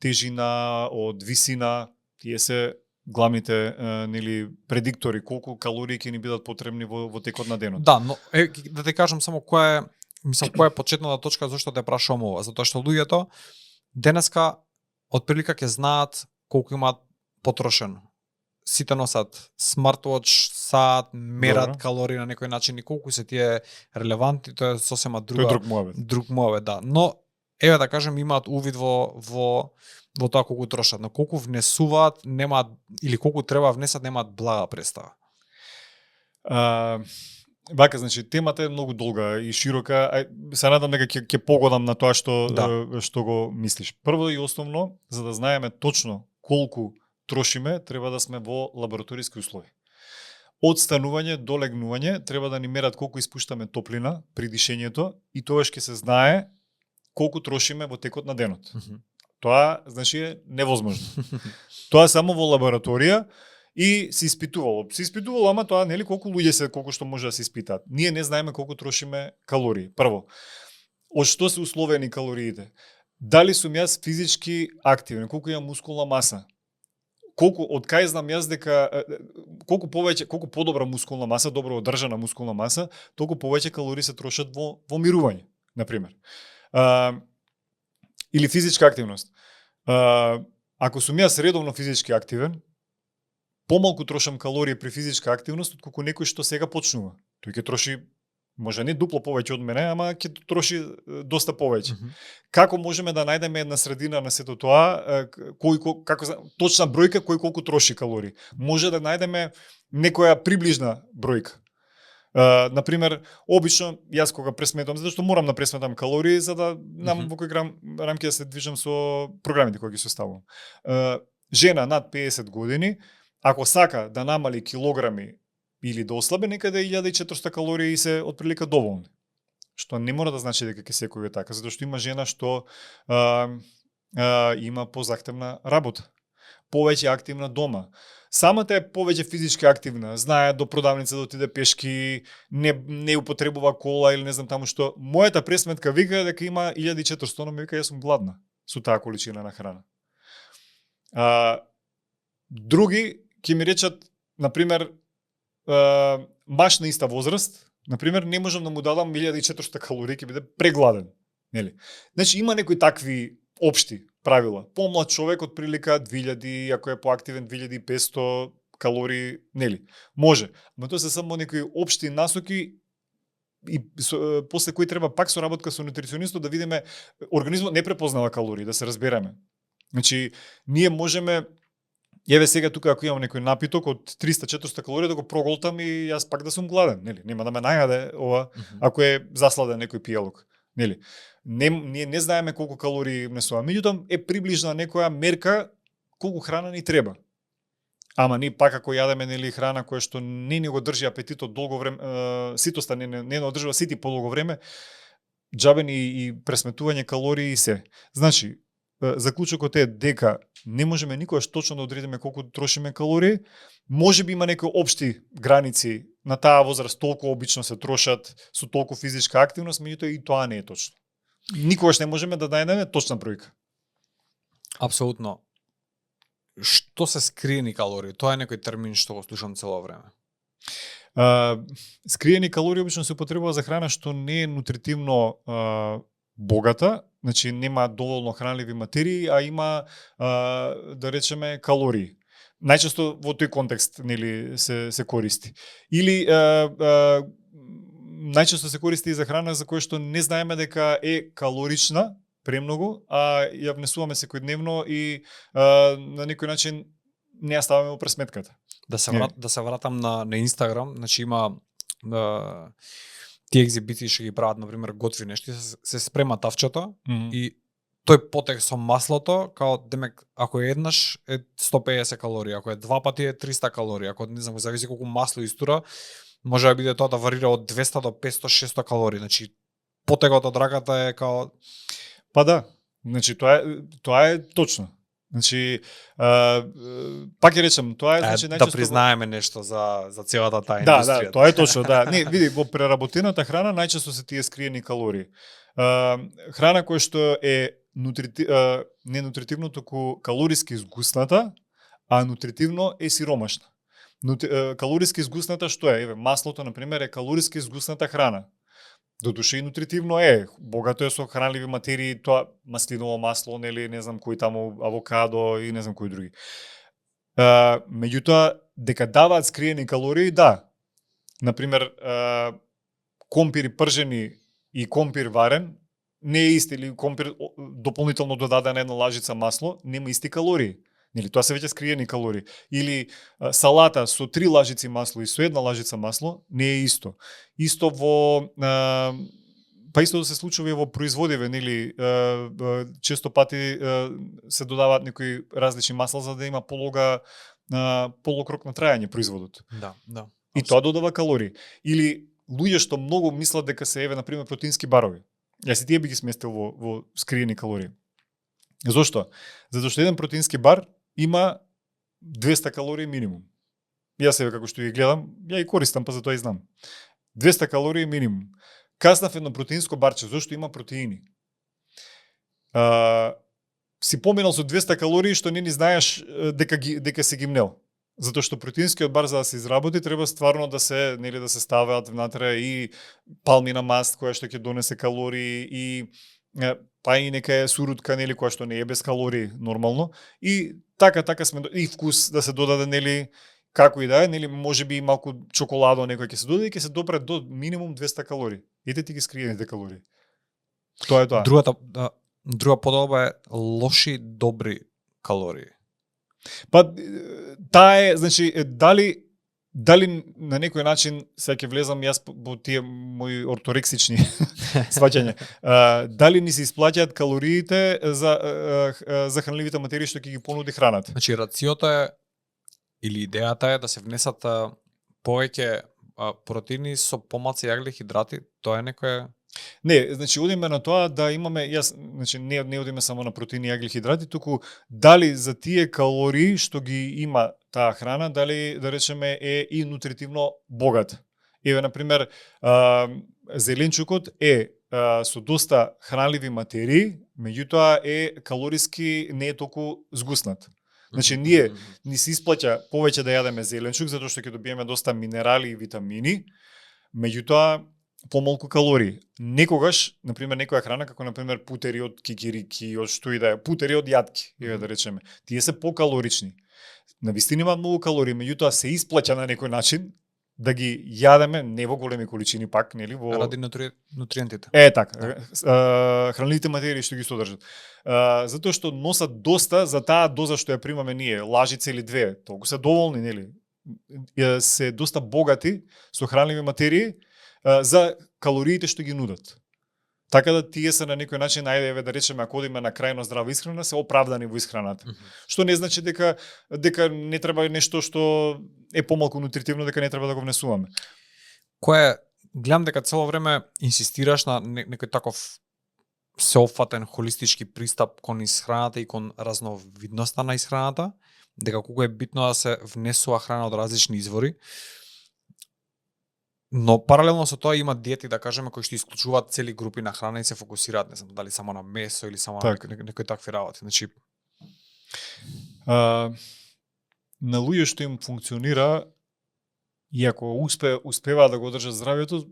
тежина, од висина. Тие се главните нели предиктори колку калории ќе ни бидат потребни во текот на денот. Да, но да те кажам само која е почетната точка зашто те прашувам ова, затоа што луѓето денеска отприлика ќе знаат колку имаат потрошено. Сите носат смартвоч, саат, мерат калории на некој начин и колку се тие релевантни, тоа е сосема друга. Друг муавет, да. Но еве да кажем имаат увид во тоа колку трошат, но колку внесуваат, немаат или колку треба внесат, немаат блага представа. Вака, значи темата е многу долга и широка. Се надам дека ќе погодам на тоа што го мислиш. Прво и основно, за да знаеме точно колку трошиме, треба да сме во лабораториски услови. Од станување до легнување треба да ни мерат колку испуштаме топлина при дишењето и тогаш ќе се знае колку трошиме во текот на денот. Тоа, значи, е невозможно. Тоа само во лабораторија и се испитувало. Се испитувало, ама тоа нели колку луѓе се, колку што може да се испитаат. Ние не знаеме колку трошиме калории. Прво, од што се условени калориите? Дали сум јас физички активен, колку имам мускулна маса? Колку од кај знам јас дека колку подобра мускулна маса, добро одржана мускулна маса, толку повеќе калории се трошат во мирување, на пример. Или физичка активност. Ако сум јас редовно физички активен, помалку трошам калории при физичка активност отколку некој што сега почнува. Тој ќе троши може не дупло повеќе од мене, ама ќе троши доста повеќе. Како можеме да најдеме една средина на сето тоа, како точна бројка кој колку троши калории? Може да најдеме некоја приближна бројка. Например, обично јас кога пресметам, затоа што морам да пресметам калории за да знам во кој рамки да се движам со програмите кои ги составувам. Жена над 50 години, ако сака да намали килограми или да ослабе, некаде 1400 калории се отприлика доволни. Што не мора да значи дека ќе секој е така, затоа што има жена што има позахтевна работа, повеќе активна дома. Самата е повеќе физички активна, знае до продавница да отиде пешки, не употребува кола или не знам таму што. Мојата пресметка вика дека има 1400, но ми вика јас сум гладна со таа количина на храна. Други ќе ми речат, например, маж на иста возраст, например, не можам да му дадам 1400 калории, ќе биде прегладен, нели? Значи има некои такви општи правила. Помлад човек од прилика 2000, ако е поактивен 2500 калории, нели? Може. Но тоа се само некои општи насоки и после кои треба пак соработка со нутриционистот да видиме организмот не препознава калории, да се разбереме. Значи, ние можеме еве сега тука ако имам некој напиток од 300-400 калории да го проголтам и јас пак да сум гладен, нели? Нема да ме најаде ова ако е засладен некој пијалок, нели? Ние не знаеме колку калории внесува, меѓутоа е приближна некоја мерка колку храна ни треба. Ама ние пак ако јадеме нели храна која што не ни го држи апетитот долго време, ситоста не одржува сити подолго време, џабени и пресметување калории и се. Значи, заклучокот е дека не можеме никогаш точно да одредиме колку трошиме калории. Можеби има некои општи граници на таа возраст, толку обично се трошат со толку физичка активност, меѓутоа и тоа не е точно. Никогаш не можеме да најдеме точна бројка. Апсолутно. Што се скриени калории? Тоа е некој термин што го слушам цело време. Скриени калории обично се употребува за храна што не е нутритивно богата, значи нема доволно хранливи материи, а има да речеме калории. Најчесто во тој контекст нели се користи. Или најчесто се користи и за храна за која што не знаеме дека е калорична премногу, а ја внесуваме секојдневно и на некој начин не ја ставаме во пресметката. Да се вратам на Инстаграм, значи има тие екзибиции што ги прават, например, готви нешто, се спрема тавчето и тој потек со маслото, као демек, ако е еднаш е 150 калории, ако е два пати е 300 калории, ако не знам, зависи колку масло истура, може да биде тоа да варира од 200 до 500-600 калории. Значи потегот од раката е као па да. Значи тоа е точно. Значи пак ќе речем, тоа е значи најчесто да признаеме нешто за целата таа индустрија. Да, тоа е точно, да. Не, види, во преработената храна најчесто се тие скриени калории. Храна која што е не нутритивно, туку калориски згусната, а нутритивно е сиромашна. Калориски згусната што е? Еве, маслото, например, е калориски згусната храна. Додуше и нутритивно е, богато е со хранливи материи, тоа маслиново масло, нели, не знам кој таму, авокадо и не знам кои други. Меѓутоа, дека даваат скриени калории, да. Например, компири пржени и компир варен, не е исти, или компир дополнително додаден една лажица масло, нема исти калории. Нели, тоа се веќе скриени калории. Или салата со 3 лажици масло и со 1 лажица масло не е исто. Исто во па исто да се случува и во производиве, нели, често пати се додаваат некои различни масла за да има полог рок на трајање производот. Да. И тоа додава калории. Или луѓе што многу мислат дека се еве на пример протеински барови. Јас и тие би ги сместил во скриени калории. Зошто? Затоа што еден протеински бар има 200 калории минимум. Јас себе како што ги гледам, ја и користам, па затоа и знам. 200 калории минимум. Каснав едно протеинско барче, зашто има протеини. Си поминал со 200 калории што не ни знаеш дека си ги мнел. Затоа што протеинскиот бар за да се изработи треба стварно да се ставаат внатре и палмина маст која што ќе донесе калории и па и нека е сурутка, нели, која што не е без калории нормално, и така сме и вкус да се додаде, нели, како и да е, нели можеби и малку чоколадо некој ќе се додаде и ќе се допре до минимум 200 калории. Ете ти ги скриените калории. Тоа е тоа. Друга подоба е лоши добри калории. Па таа е, значи дали на некој начин сега ќе влезам јас по тие мои орторексични сваќања. Дали ни се исплаќаат калориите за хранливите материи што ќе ги понуди храната? Значи рациото е или идејата е да се внесат повеќе протеини со помалку јаглехидрати, тоа е некоја. Не, значи одиме на тоа да имаме, значи не одиме само на протеини и јаглехидрати, туку дали за тие калории што ги има таа храна, дали да речеме е и нутритивно богат. Еве на пример, зеленчукот е со доста хранливи материи, меѓутоа е калориски не е толку згуснат. Значи ни се исплаќа повеќе да јадеме зеленчук затоа што ќе добиеме доста минерали и витамини, меѓутоа помалку калории. Некогаш, на пример, некоја храна како на пример путери од кикирики, од што и да е, путери од јатки, да речеме, тие се покалорични. Навистина имаат многу калории, меѓутоа се исплаќа на некој начин да ги јадеме не во големи количини пак, нели, ради нутриентите. Така. Хранливите материи што ги содржат. Затоа што носат доста за таа доза што ја примаме ние, лажица или две, толку се доволни, нели? Се доста богати со хранливи материи за калориите што ги нудат. Така да тие се на некој начин, ајде да речеме, ако одиме на крајно здрава исхрана, се оправдани во исхраната. Што не значи дека не треба нешто што е помалку нутритивно, дека не треба да го внесуваме. Гледам дека цело време инсистираш на некој таков сеопфатен холистички пристап кон исхраната и кон разновидноста на исхраната, дека колку е битно да се внесува храна од различни извори. Но паралелно со тоа има диети, да кажеме, кои што исклучуваат цели групи на храна и се фокусираат, не знам, дали само на месо или само на некои такви работи. Значи на луѓе што им функционира и ако успеваат да го одржат здравјето,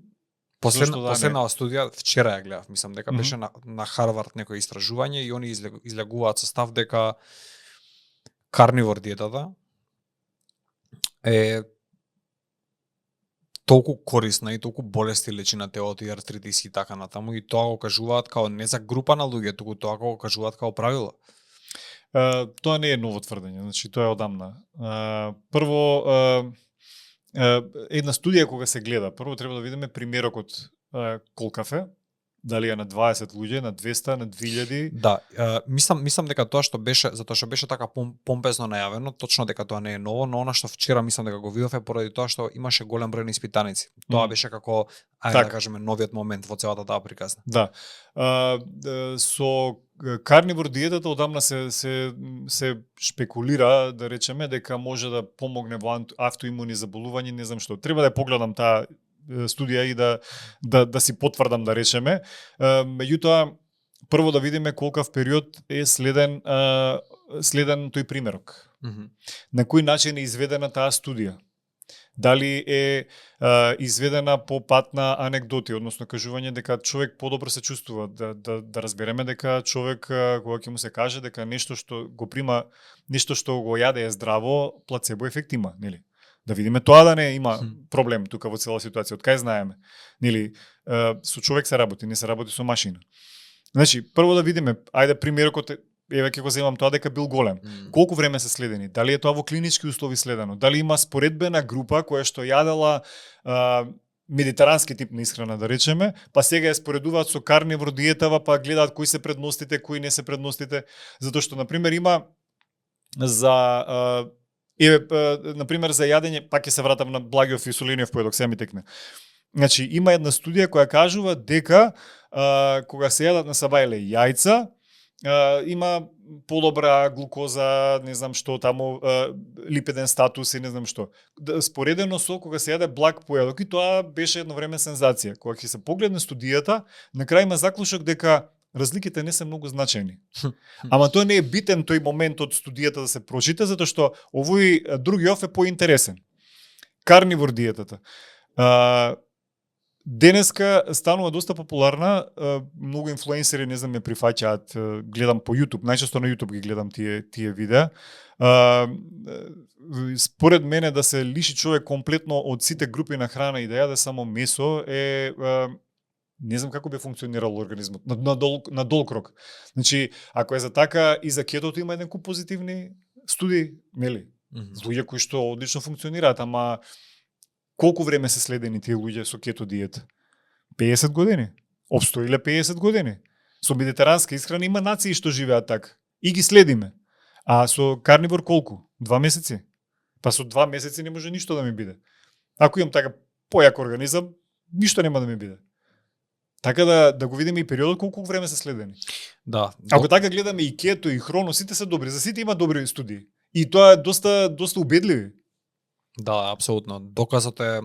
последна студија вчера ја гледав, мислам дека беше на Харвард некој истражување и они излегуваат со став дека карнивор диетата е толку корисна и толку болести лечи на телото и артритис и така натаму, и тоа го кажуваат као не за група на луѓе, туку тоа го кажуваат као правило. Тоа не е ново тврдење, значи тоа е одамна. Прво, една студија кога се гледа, прво треба да видиме примерок од колкав е, дали е на 20 луѓе, на 200, на 2000. Да, мислам дека тоа што беше, затоа што беше така помпезно најавено, точно дека тоа не е ново, но она што вчера мислам дека го видов е поради тоа што имаше голем број на испитаници. Тоа беше како, да кажеме, новиот момент во целата таа приказна. Да. Со карнивор диетата одамна се шпекулира, да речеме, дека може да помогне во автоимуни заболувања, не знам што. Треба да ја погледам таа студија и да си потврдам, да речеме. Меѓутоа, прво да видиме колкав период е следен тој примерок. На кој начин е изведена таа студија? Дали е изведена по пат на анекдоти, односно кажување дека човек подобро се чувствува, да разбереме дека човек кога ќе му се каже дека нешто што го прима, нешто што го јаде е здраво, плацебо ефект има, нели? Да видиме тоа да не има проблем тука во цела ситуација. Од кај знаеме? Нели, со човек се работи, не се работи со машина. Значи, прво да видиме, ајде примерокот, еве ќе го земам тоа дека бил голем. Колку време се следени? Дали е тоа во клинички услови следено? Дали има споредбена група која што јадела медитерански тип на исхрана, да речеме, па сега ја споредуваат со карнивор диетава, па гледаат кои се предностите, кои не се предностите, затоа што на пример има за на пример за јадење, пак ќе се вратам на благиот фисулинев поедок, сега ми текне. Значи има една студија која кажува дека кога се јадат на сабајле јајца, има подобра глукоза, не знам што таму, липиден статус и не знам што. Споредено со кога се јаде благ поедок, и тоа беше едно време сензација. Кога ќе се погледне студијата, на крај има заклучок дека разликите не се многу значајни. Ама тоа не е битен тој момент од студијата да се прочита, затоа што овој другиот е поинтересен. Карнивор диетата. Денеска станува доста популарна, многу инфлуенсери, не знам, ја прифаќаат, гледам по YouTube, најчесто на YouTube ги гледам тие видеа. Според мене да се лиши човек комплетно од сите групи на храна и да јаде само месо е не знам како би функционирал организмот на долг рок. Значи, ако е за така и за кетото има еден куп позитивни студии, нели? Луѓе кои што одлично функционираат, ама колку време се следени тие луѓе со кето диета? 50 години. Обстоиле 50 години. Со медитеранска исхрана има нации што живеат така. И ги следиме. А со карнивор колку? 2 месеци? Па со 2 месеци не може ништо да ми биде. Ако имам така појак организам, ништо нема да ми биде. Така да го видиме и периодот колку време се следени. Да. Ако така гледаме и кето и хроно, сите се добри, за сите има добри студии. И тоа е доста убедливи. Да, апсолутно. Доказот е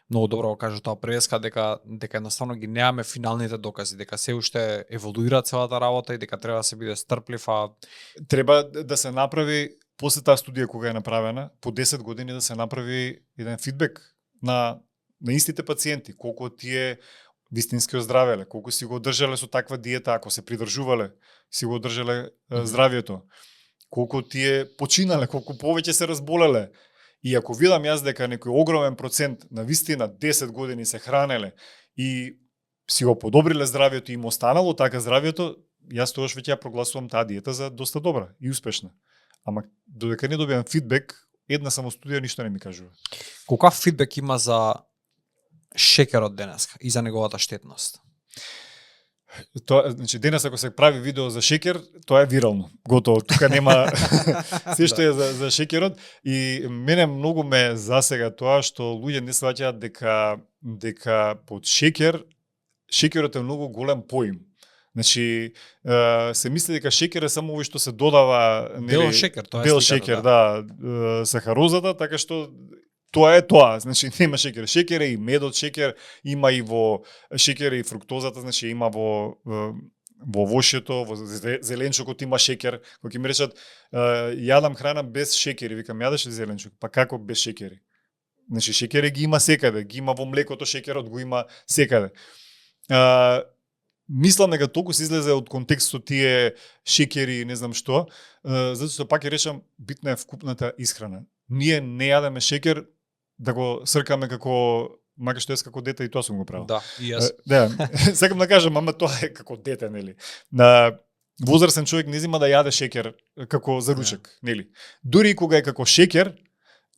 многу добро го кажа тоа преска дека едноставно ги немаме финалните докази, дека се уште еволуира целата работа и дека треба да се биде стрплив, треба да се направи после таа студија кога е направена, по 10 години да се направи еден фидбек на истите пациенти, колку тие вистински оздравеле, колку си го одржале со таква диета, ако се придржувале, си го одржале здравието, колку тие починале, колку повеќе се разболеле. И ако видам јас дека некој огромен процент на вистина 10 години се хранеле и си го подобриле здравието и им останало така здравието, јас тогаш веќе ја прогласувам таа диета за доста добра и успешна. Ама додека не добиам фидбек, една само студија ништо не ми кажува. Колкав фидбек има за шекерот денеска и за неговата штетност? Тоа, значи, денес ако се прави видео за шекер, тоа е вирално. Готово. Тука нема се што е за шекерот. И мене многу ме засега тоа што луѓе не сваќаат дека под шекерот е многу голем поим. Значи, се мисли дека шекер е само овој што се додава, нели, бел шекер, да, сахарозата, така што тоа е тоа, значи нема шекер. Шекер е и медот, шекер има и во шекер и фруктозата, значи има во вошето, во зеленчукот има шекер. Кога ќе ми речат јадам храна без шекери, викам јадеш ли зеленчук? Па како без шекери? Значи шекери ги има секаде, ги има во млекото, шекерот го има секаде. Мислам дека толку се излезе од контекстот тие шекери и не знам што, затоа што пак ќе речам битна е вкупната исхрана. Ние не јадеме шекер да го сркаме како макар што јас како дете и тоа сум го правил. Да, и јас. Да, сакам да кажам, ама тоа е како дете, нели. На возрастен човек не зема да јаде шекер како за ручек, нели. Дури и кога е како шекер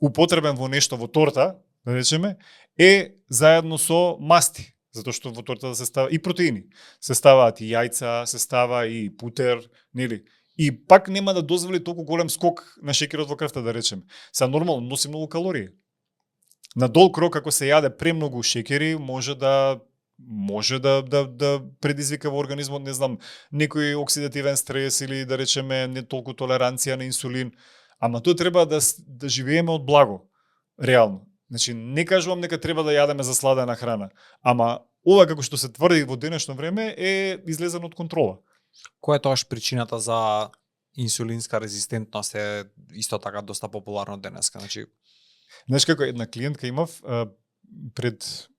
употребен во нешто, во торта, да речеме, е заедно со масти, затоа што во тортата се става и протеини. Се ставаат и јајца, се става и путер, нели. И пак нема да дозволи толку голем скок на шекерот во крвта, да речеме. Са нормално носи многу калории. На долг рок, ако се јаде премногу шекери, може да предизвика во организмот, не знам, некој оксидативен стрес или да речеме не толку толеранција на инсулин. Ама тоа треба да живееме од благо, реално. Значи, не кажувам дека треба да јадеме засладена храна, ама ова како што се тврди во денешно време е излезено од контрола. Која е тоаш причината за инсулинска резистентност е исто така доста популарно денеска? Знаеш како една клиентка имав пред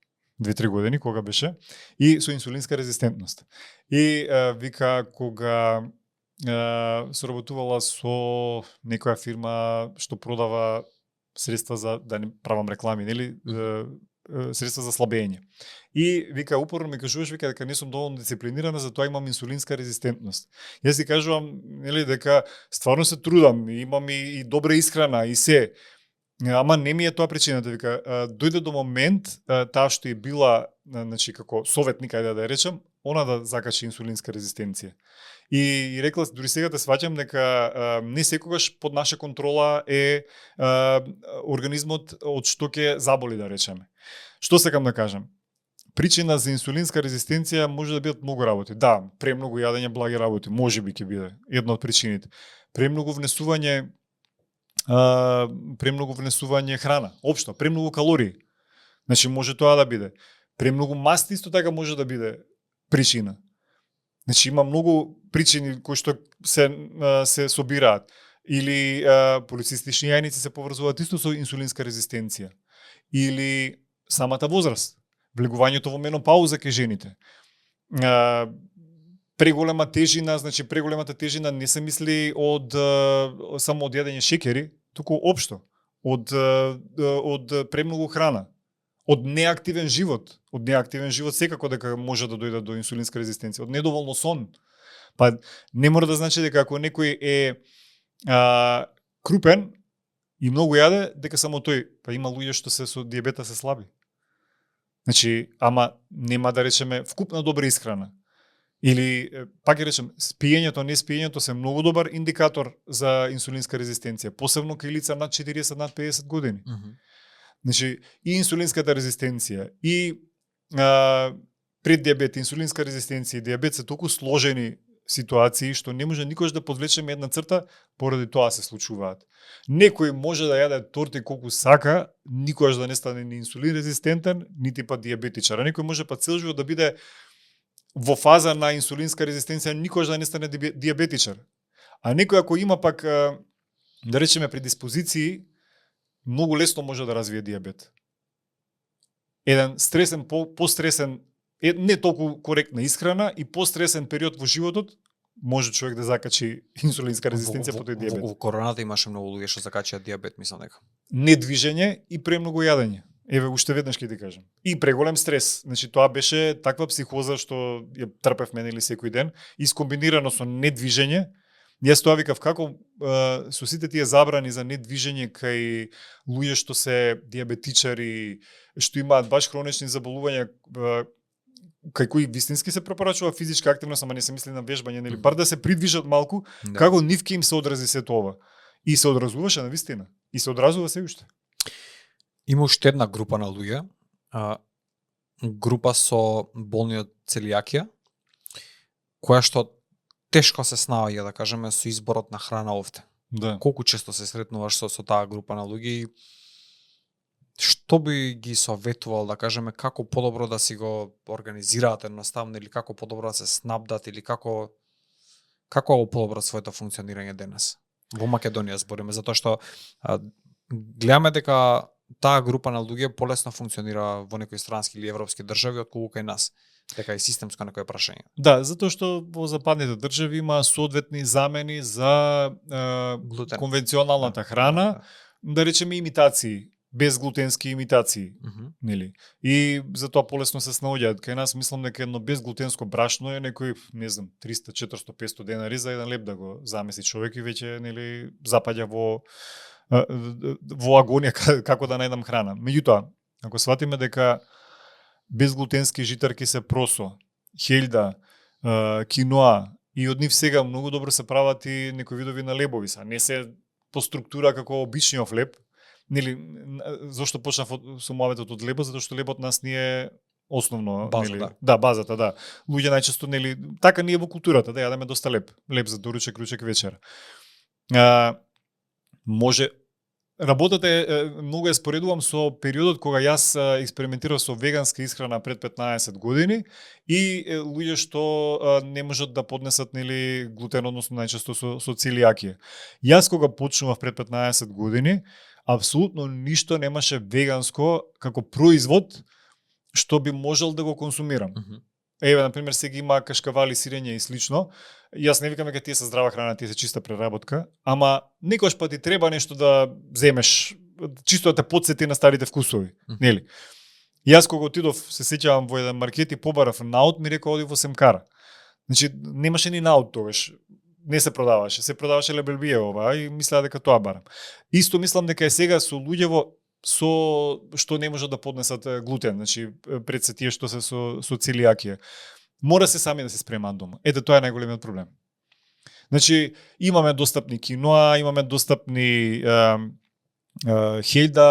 2-3 години кога беше и со инсулинска резистентност. И вика кога соработувала со некоја фирма што продава средства за, да не правам реклами, нели, средства за слабење. И вика упорно ми кажуваш вика дека не сум доволно дисциплинирана, затоа имам инсулинска резистентност. Јас си кажувам, нели, дека стварно се трудам, имам и добра исхрана и се. Ама не ми е тоа причината, вика, дојде до момент таа што е била, значи како советник, ајде да ја речам, она да закачи инсулинска резистенција. И рекла, дури сега да сваќам дека не секогаш под наша контрола е организмот од што ќе заболи, да речеме. Што сакам да кажам? Причина за инсулинска резистенција може да бидат многу работи. Да, премногу јадење благи работи, може би ќе биде една од причините. Премногу внесување храна, општо, премногу калории. Значи може тоа да биде. Премногу масти исто така може да биде причина. Значи има многу причини кои што се собираат. Или полицистични јајници се поврзуваат исто со инсулинска резистенција. Или самата возраст. влегувањето во менопауза кај жените. Преголема тежина, значи преголемата тежина не се мисли од само од јадење шеќери, туку општо од премногу храна, од неактивен живот, секако дека може да дојде до инсулинска резистенција, од недоволно сон. Па не мора да значи дека ако некој е крупен и многу јаде, дека само тој, па има луѓе што се со дијабета се слаби. Значи, ама нема да речеме вкупна добра исхрана. Или, пак ќе речем, спиењето, не спиењето се многу добар индикатор за инсулинска резистенција, посебно кај лица над 40, над 50 години. Значи, и инсулинската резистенција, и преддиабет, инсулинска резистенција и диабет се толку сложени ситуации што не може никош да подвлечеме една црта, поради тоа се случуваат. Некој може да јаде торти колку сака, никош да не стане ни инсулин резистентен, нити па диабетичар. А некој може па цел живот да биде во фаза на инсулинска резистенција, никош да не стане диабетичар. А некој ако има пак, да речеме, предиспозиции, многу лесно може да развие диабет. Еден стресен, постресен, не толку коректна исхрана и постресен период во животот, може човек да закачи инсулинска резистенција по тој диабет. Во короната имаше многу луѓе што закачија диабет, мислам дека. Недвижење и премногу јадење. Еве, уште веднаш ќе ти кажам. И преголем стрес. Значи, тоа беше таква психоза што ја трпевме нели секој ден, и скомбинирано со недвижење. Јас тоа викав како со сите тие забрани за недвижење кај луѓе што се диабетичари, што имаат баш хронични заболувања, кај кои вистински се препорачува физичка активност, ама не се мисли на вежбање, нели, бар да се придвижат малку, како нивке им се одрази се тоа. И се одразуваше на вистина. И се одразува се уште. Има уште една група на луѓе, група со болни од целијакија, која што тешко се снаоѓа, да кажеме, со изборот на храна овде. Да. Колку често се сретнуваш со таа група на луѓе и што би ги советувал, да кажеме, како подобро да си го организираат едноставно, или како подобро да се снабдат, или како го подобрат своето функционирање денес? Во Македонија збориме, затоа што гледаме дека таа група на луѓе полесно функционира во некои странски или европски држави отколку кај нас. Дека е системско некое прашање. Да, затоа што во западните држави има соодветни замени за конвенционалната храна, да речеме имитации, безглутенски имитации, нели? И затоа полесно се снаоѓаат. Кај нас мислам дека едно безглутенско брашно е некој, не знам, 300, 400, 500 денари за еден леп да го замеси човек и веќе, нели, запаѓа во агонија како да најдам храна. Меѓутоа, ако сватиме дека безглутенски житарки се просо, хелда, киноа, и од нив сега многу добро се прават и некои видови на лебови, са не се по структура како обичниот леб. Нели, зошто почнав со муабетот од лебот? Затоа што лебот нас ни е основно, база, нели? Да. Да, базата, да. Луѓе најчесто, нели, така ние во културата, да јадеме доста леб. Леб за доручек, ручек, вечер. Може работата е многу ја споредувам со периодот кога јас експериментирав со веганска исхрана пред 15 години и луѓе што не можат да поднесат, нели, глутен, односно најчесто со целијакија. Јас кога почнував пред 15 години, апсолутно ништо немаше веганско како производ што би можел да го консумирам. Еве, на пример, сега има кашкавали, сирење и слично. Јас не викам дека тие се здрава храна, тие се чиста преработка, ама некош па ти треба нешто да земеш, чисто да те потсети на старите вкусови, нели? Јас кога отидов, се сеќавам, во еден маркет и побарав наут, ми рекол оди во Семкара. Значи немаше ни наут тогаш. Не се продаваше, се продаваше лебелбие ова и мислеа дека тоа барам. Исто мислам дека е сега со луѓево со што не можат да поднесат глутен, значи пред се тие што се со целијакија. Мора се сами да се спремаат дома. Ете, тоа е најголемиот проблем. Значи, имаме достапни киноа, имаме достапни хелда,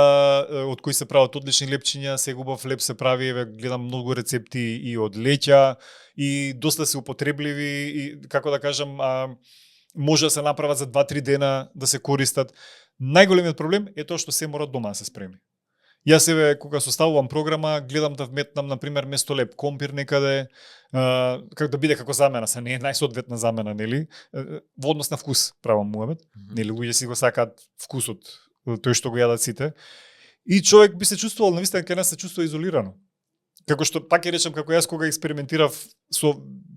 од кои се прават одлични лепчиња, се губав леп се прави, еве, гледам многу рецепти и од леќа, и доста се употребливи, и, како да кажам, може да се направат за 2-3 дена да се користат. Најголемиот проблем е тоа што се мора дома да се спреми. Јас еве кога составувам програма, гледам да вметнам на пример место леп компир некаде, како да биде како замена, се не е најсоодветна замена, нели? Во однос на вкус правам муабет. Нели, луѓе си го сакаат вкусот, тој што го јадат сите. И човек би се чувствувал, навистина кај нас се чувствува изолирано. Како што пак ќе речам, како јас кога експериментирав со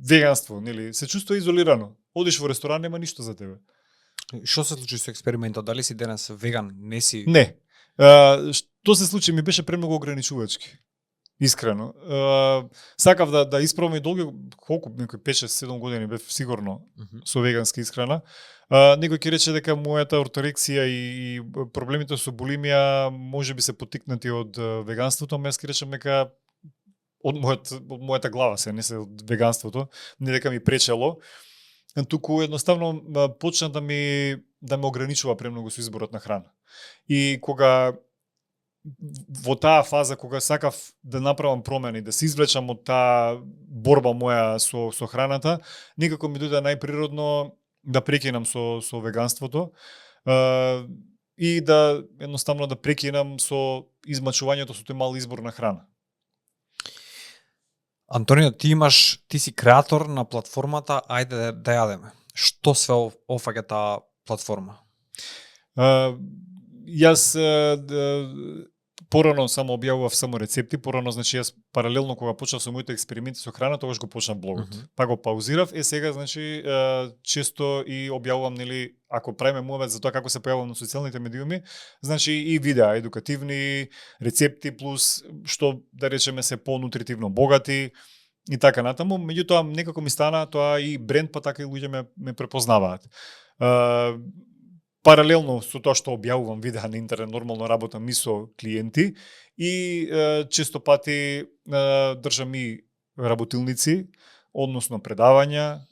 веганство, нели, се чувствува изолирано. Одиш во ресторан, нема ништо за тебе. Што се случи со експериментот? Дали си денес веган, не си? Не. Што се случи, ми беше премногу ограничувачки. Искрено. Сакав да испробам и долго, колку, некои 5-6-7 години бев сигурно со веганска исхрана. Некој ќе рече дека мојата орторексија и проблемите со булимија можеби се поттикнати од веганството, но јас ќе речем дека од мојата глава се, не се од веганството, не дека ми пречело, туку едноставно почна да ме ограничува премногу со изборот на храна. И кога во таа фаза кога сакав да направам промени, да се извлечам од таа борба моја со храната, некако ми дојде најприродно да прекинам со веганството и да едноставно да прекинам со измачувањето со тој мал избор на храна. Антонио, ти си креатор на платформата Ајде да јадеме. Што све офаќа таа платформа? Јас порано само објавував само рецепти, порано, значи јас паралелно кога почнав со моите експерименти со храна, тогаш го почнав блогот. Па го паузирав, сега значи често и објавувам, нели, ако правиме муабет за тоа како се појавувам на социјалните медиуми, значи и видеа едукативни, рецепти плюс што да речеме се понутритивно богати и така натаму. Меѓутоа некако ми стана тоа и бренд, па така и луѓе ме препознаваат. Паралелно со тоа што објавувам видеа на интернет, нормално работам и со клиенти и често пати држам и работилници, односно предавања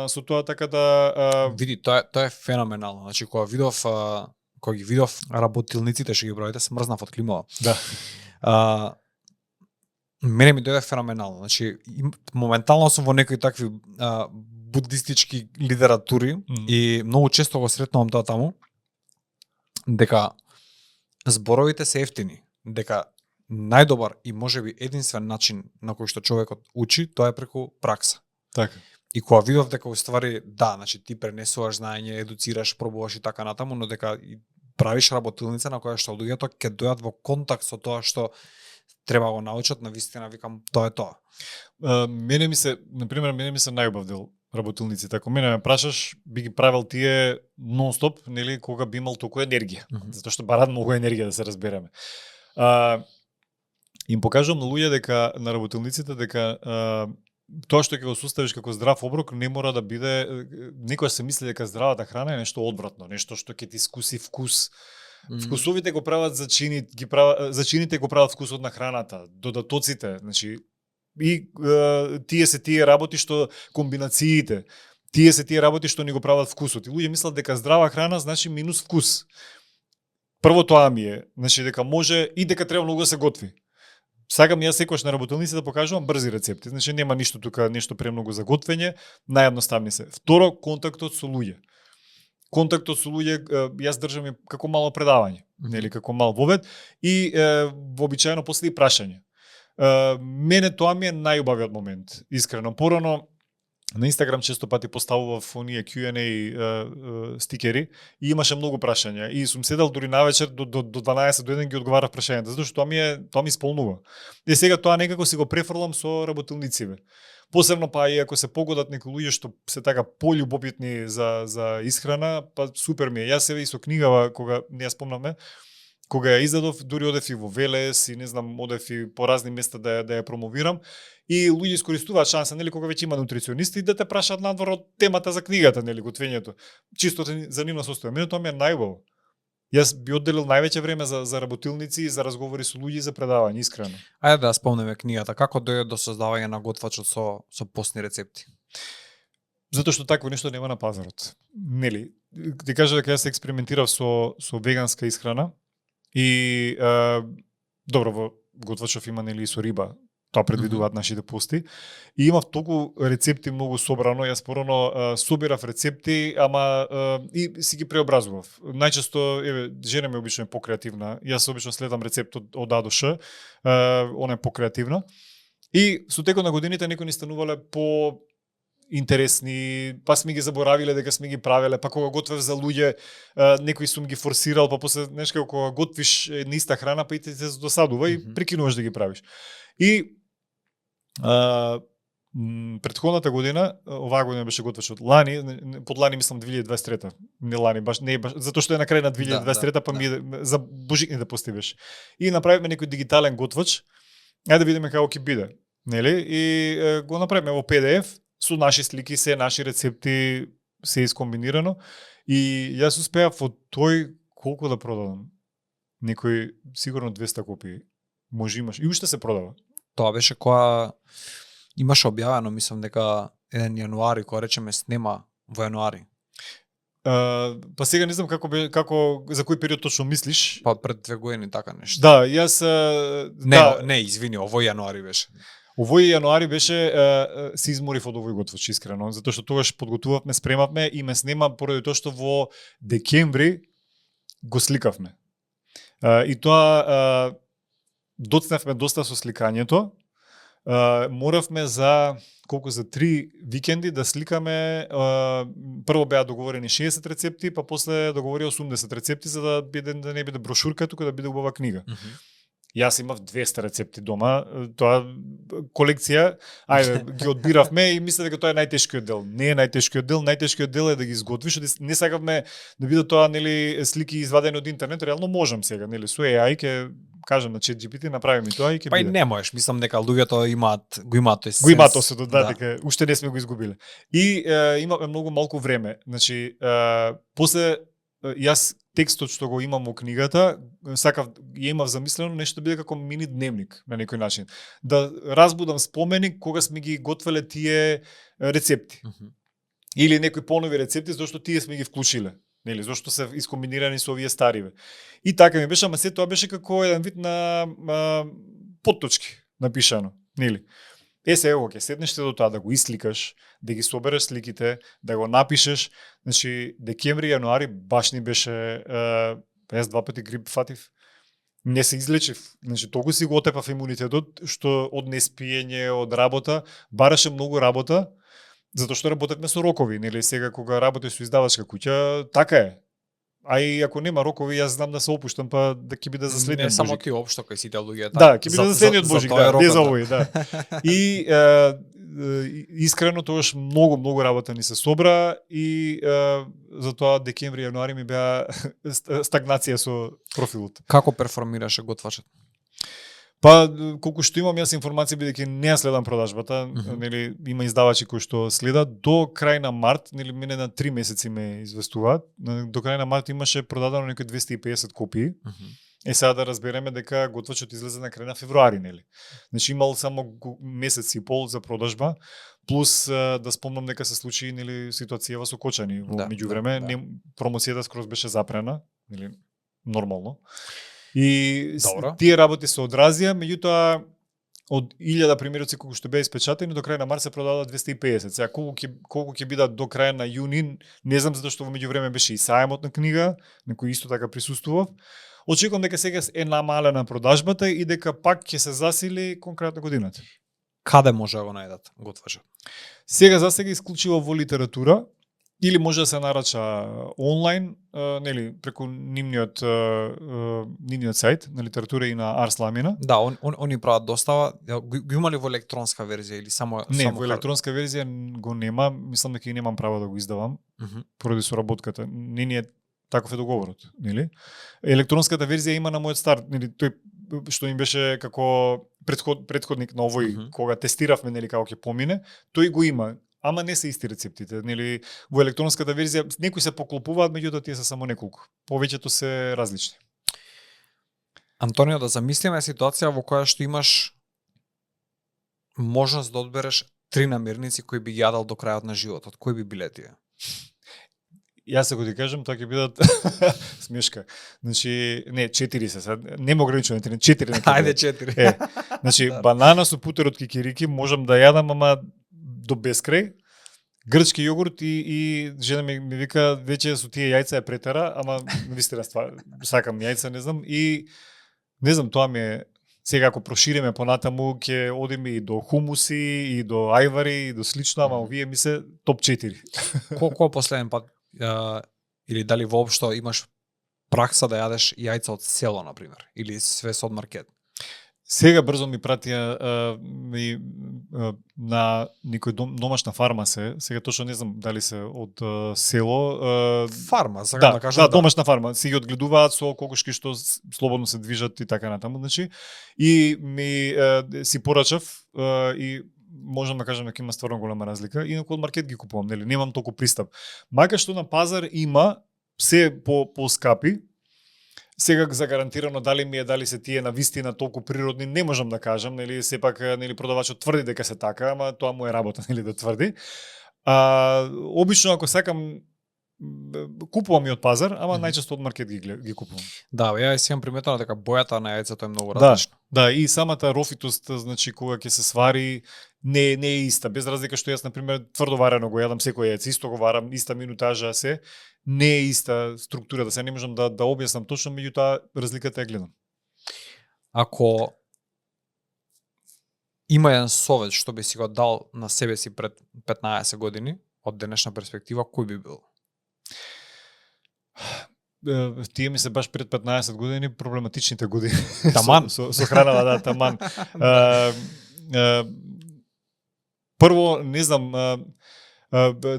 со тоа, така да Види, тоа е феноменално. Значи кога ги видов работилниците што ги броите, смрзнав од климава. Да. Мене ми дојде феноменално. Значи моментално сум во некои такви буддистички литератури и многу често го сретнувам тоа таму, дека зборовите се ефтини, дека најдобар и можеби единствен начин на кој што човекот учи, тоа е преку пракса. Така. И кога видов дека уствари, да, значи ти пренесуваш знаење, едуцираш, пробуваш и така натаму, но дека правиш работилница на која што луѓето ќе дојдат во контакт со тоа што треба го научат, на вистина викам, тоа е тоа. Мене ми се најубав дел работилниците. Ако мене ме прашаш, би ги правил тие нон-стоп, нели, кога би имал толку енергија. Затоа што барат многу енергија, да се разбереме. Им покажувам на луѓе дека на работилниците дека тоа што ќе го составиш како здрав оброк не мора да биде, некојаш се мисли дека здравата храна е нешто одвратно, нешто што ќе ти скуси вкус. Вкусовите го прават зачините го прават вкусот на храната, додатоците, значи и тие работи што комбинациите, тие работи што ни го прават вкусот. И луѓе мислат дека здрава храна значи минус вкус. Прво тоа ми е, значи дека може и дека треба многу да се готви. Сакам јас секогаш на работилници да покажувам брзи рецепти. Значи нема ништо тука, нешто премногу за готвење, наједноставни се. Второ, контактот со луѓе. Контактот со луѓе јас држам како мало предавање, нели, како мал вовед и вообичаено после и прашање. Мене тоа ми е најубавиот момент, искрено. Порано на Инстаграм често пати поставував оние Q&A стикери и имаше многу прашања и сум седел дури навечер до 12 до 1 ги одговарав прашањата, затоа што тоа ми исполнува. И сега тоа некако си го префрлам со работилниците. Посебно па и ако се погодат некои луѓе што се така пољубопитни за исхрана, па супер ми е. Јас себе и со книгава кога не ја спомнаме, кога ја издадов, дури одев и во Велес и не знам, одев и по разни места да ја промовирам и луѓе искористуваат шанса, нели, кога веќе има нутриционисти да те прашаат надвор од темата за книгата, нели, готвењето. Чисто за нивно состојание. Мене тоа ми е најубаво. Јас би одделил највеќе време за работилници и за разговори со луѓе и за предавање, искрено. Ајде да спомнеме книгата. Како дојде до создавање на готвачот со постни рецепти? Затоа што такво нешто нема на пазарот. Нели, ти кажа дека јас експериментирав со веганска исхрана и добро, во готвачов има, нели, и со риба. Тоа предвидуваат нашите пости. И имав толку рецепти многу собрано, јас порано собирав рецепти, ама и си ги преобразував. Најчесто, жена ми обично е покреативна, јас обично следам рецептот од А до Ш, она е покреативна. И со текот на годините некои ни станувале по интересни, па сме ги заборавиле дека сме ги правеле, па кога готвев за луѓе, некои сум ги форсирал, па после нешто кога готвиш една иста храна, па и ти се досадува и прекинуваш да ги правиш. И Претходната година, оваа година беше готвеч од лани, под лани мислам 2023-та. Не лани, баш не баш, затоа што е на крај на 2023-та, па ми за божикни да постивеш. И направивме некој дигитален готвач. Ајде да видиме како ќе биде, нели? И го направиме во PDF со наши слики, се наши рецепти, се искомбинирано. И јас успеав од тој колку да продадам. Некој сигурно 200 копии. Може имаш. И уште се продава. Тоа беше која имаше објавено, мислам дека еден јануари, која речеме снема во јануари. Па сега не знам како за кој период точно мислиш. Па пред 2 години така нешто. Да, јас не, извини, овој јануари беше. Овој јануари беше се изморив од овој готвач искрено, затоа што тогаш подготувавме, спремавме и ме снема поради тоа што во декември го сликавме. И тоа доцневме доста со сликањето. Моравме за 3 викенди да сликаме, прво беа договорени 60 рецепти, па после договори 80 рецепти за да не биде брошурка, туку да биде убава книга. Јас имав 200 рецепти дома, тоа колекција, ги одбиравме и мислев дека тоа е најтешкиот дел. Не е најтешкиот дел е да ги изготвиш, не сакавме да биде тоа, нели, слики извадени од интернет, реално можам сега, нели, со AI ќе кажам на ChatGPT, направи ми тоа и ќе биде. Па и не можеш, мислам дека луѓето го имаат го имаат осетот, да, дека уште не сме го изгубиле. И имаме многу малку време. Значи, после јас текстот што го имам во книгата, сакав, ја имав замислено нешто биде како мини дневник на некој начин. Да разбудам споменик кога сме ги готвеле тие рецепти. Или некои понови рецепти, зашто тие сме ги вклучиле. Нели, зашто се искомбинирани со овие стариве. И така ми беше, ама се тоа беше како еден вид на потточки напишано, нели? Сега ќе седнеш до тоа да го исликаш, да ги собереш сликите, да го напишеш. Значи, декември, јануари баш ни беше, јас 2 пати грип фатив. Не се излечив. Значи, толку си го отепав имунитетот, што од неспиење, од работа, бараше многу работа, затоа што работевме со рокови. Нели, сега кога работиш со издавачка куќа, така е. А и ако нема рокови, јас знам да се опуштам, па да ќе биде за следниот Божик. Не само ти општо кај сите луѓе. Да, ќе биде за следниот Божик, да, без овој, да. И искрено тогаш многу работа ни се собра и затоа декември, јануари ми беа стагнација со профилот. Како перформираше готвачот? Па, колку што имам јас информација, бидејќи не ја следам продажбата, нели, има издавачи кои што следат, до крај на март, нели, мене на 3 месеци ме известуваат, до крај на март имаше продадено некои 250 копии. Сега да разбереме дека готвачот излезе на крај на февруари, нели. Значи имал само месец и пол за продажба, плюс да спомнам дека се случи, нели, ситуацијава со Кочани во меѓувреме, промоцијата скроз беше запрена, нели, нормално. И тие работи се одразија, меѓутоа од 1000 примероци колку што беа испечатени, до крај на март се продадоа 250. Сега колку ќе бидат до крај на јуни, не знам, затоа што во меѓувреме беше и сајмот на книга, на кој исто така присуствував. Очекувам дека сега е намалена продажбата и дека пак ќе се засили конкретно годината. Каде може да го најдат готвачот? Сега исклучиво во литература, или може да се нарача онлайн, нели, преку нивниот сајт на литература и на Арс Ламина. Да, они прават достава. Го има ли во електронска верзија или само во електронска верзија го нема, мислам дека и немам право да го издавам поради соработката. Не ни е таков е договорот, нели? Електронската верзија има на мојот старт, нели, тој што им беше како претходник на овој кога тестиравме, нели, како ќе помине, тој го има. Ама не се исти рецептите, нели, во електронската верзија некои се поклопуваат, меѓутоа тие се само неколку. Повеќето се различни. Антонио, да замислиме ситуација во која што имаш можност да одбереш 3 намирници кои би јадал до крајот на животот. Кои би биле тие? Јас ако ти кажам, тоа ќе бидат смешка. Значи, не, 4 се, нема ограничено, 4 на Ајде 4. Значи, банана со путер од кикирики можам да јадам, ама до бескрај. Грчки јогурт и жена ми вика веќе со тие јајца ја претера, ама вистина ствар, сакам јајца, не знам, и не знам, тоа ми е сега ако прошириме понатаму ќе одиме и до хумуси и до ајвари и до слично, ама овие ми се топ 4. Колку последен пат или дали воопшто имаш пракса да јадеш јајца од село, на пример, или све од маркет? Сега брзо ми пратија на некој домашна фарма сега точно не знам дали се од село. Фарма, сакам да кажам. Да, домашна фарма. Си ги одгледуваат со кокошки што слободно се движат и така натаму, значи. И ми си порачав и можам да кажам дека има стварно голема разлика. Инаку од маркет ги купувам, нели? Немам толку пристап. Мака што на пазар има се по скапи. Сега за гарантирано дали се тие на вистина толку природни, не можам да кажам, нели, сепак нели продавачот тврди дека се така, ама тоа му е работа, нели, да тврди. Обично ако сакам купувам и од пазар, ама најчесто од маркет ги купувам. Да, ја си имам приметено дека бојата на яјцето е многу различна. Да, и самата рофитост, значи кога ќе се свари не е иста, без разлика што јас на пример тврдо варено го јадам секој яјце, исто го варам, иста минутажа се, не е иста структурата, се не можам да објаснам точно, меѓутоа разликата ја гледам. Ако има еден совет што би си го дал на себе си пред 15 години, од денешна перспектива, кој би бил? Тие ми се баш пред 15 години, проблематичните години. Таман. со хранава, да, таман. Прво, не знам,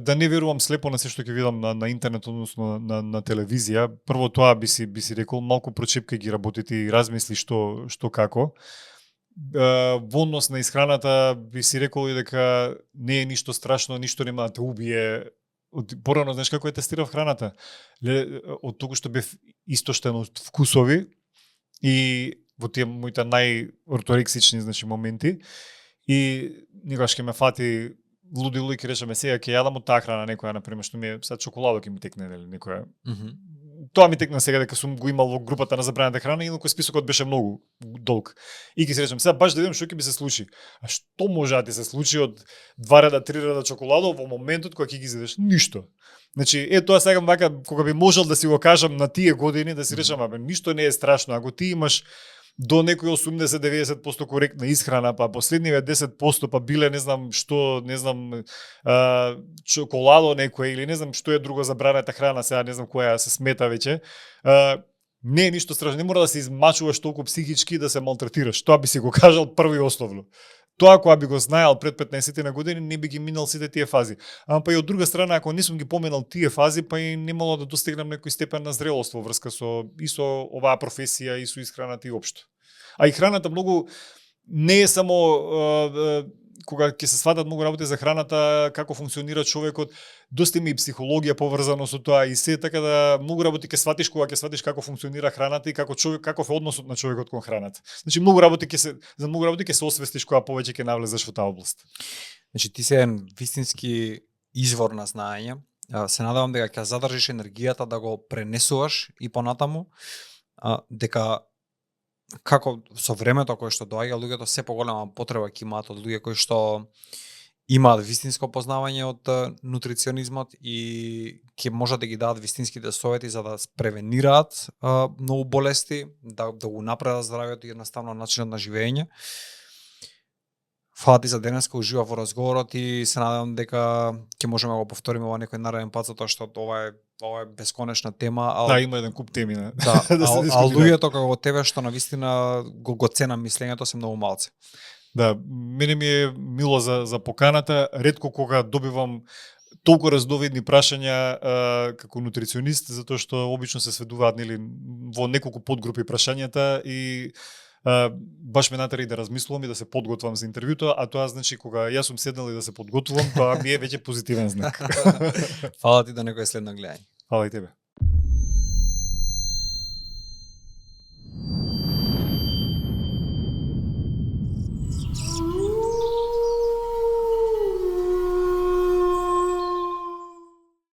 да не верувам слепо на се што ќе видам на интернет, односно на телевизија. Прво тоа би си рекол, малку прочепкај ги работите и размисли што како. Во однос на исхраната би си рекол и дека не е ништо страшно, ништо нема да те убие. Порано, знаеш како ја тестирав храната? Од тоа што бев истоштен од вкусови и во тие моите најорторексични, значи, моменти, и никогаш ќе ме фати лудило и ќе речеме сега ќе јадам од таа храна некоја, например, што ми е сад чоколадо ќе ми текне, нели, некоја. Тоа ми текна сега дека сум го имал во групата на забранета храна и инаку списокот беше многу долг. И ќе се речем, сега баш да видам што ќе би се случи. А што може да ти се случи од 2 реда, 3 реда чоколадо во моментот кога ќе ги зедеш? Ништо. Значи, тоа сега вака кога би можел да си го кажам на тие години, да си речам, абе, ништо не е страшно. Ако ти имаш до некој 80-90% коректна исхрана, па последниве 10% па биле не знам што, не знам чоколадо некој или не знам што е друго забранета храна, сега не знам која се смета веќе. Не е ништо страшно, не мора да се измачуваш толку психички да се малтретираш. Тоа би си го кажал прво и основно. Тоа кога би го знаел пред 15 на години, не би ги минал сите тие фази. Ама па и од друга страна, ако не сум ги поминал тие фази, па и немало да достигнам некој степен на зрелост во врска со оваа професија и со исхраната и општо. А и храната многу не е само кога ќе се сватат многу работи за храната, како функционира човекот, доста има и психологија поврзано со тоа и се, така да многу работи ќе сватиш кога ќе сватиш како функционира храната и каков е односот на човекот кон храната. Значи за многу работи ќе се освестиш кога повеќе ќе навлезеш во таа област. Значи ти си еден вистински извор на знаење. Се надевам дека ќе задржиш енергијата да го пренесуваш и понатаму, дека како со времето кое што доаѓа, луѓето се поголема потреба ќе имаат од луѓе кои што имаат вистинско познавање од нутриционизмот и ќе можат да ги дадат вистинските совети за да превенираат многу болести, да го напредат здравјето и едноставно начинот на живење. Фала ти за денеска, уживав во разговорот и се надевам дека ќе можеме да го повториме во некој нареден пат, затоа што ова е бесконечна тема. Да, има еден куп теми. Да, а луѓето како тебе што навистина го ценам мислењето се многу малци. Да, мене ми е мило за поканата, ретко кога добивам толку раздовидни прашања како нутриционист, затоа што обично се сведуваат нели во неколку подгрупи прашањата и баш ме натери да размислувам и да се подготвам за интервјуто, а тоа значи кога јас сум седнал и да се подготвувам, тоа ми е веќе позитивен знак. Фала ти до некој следно гледање. Фала и тебе.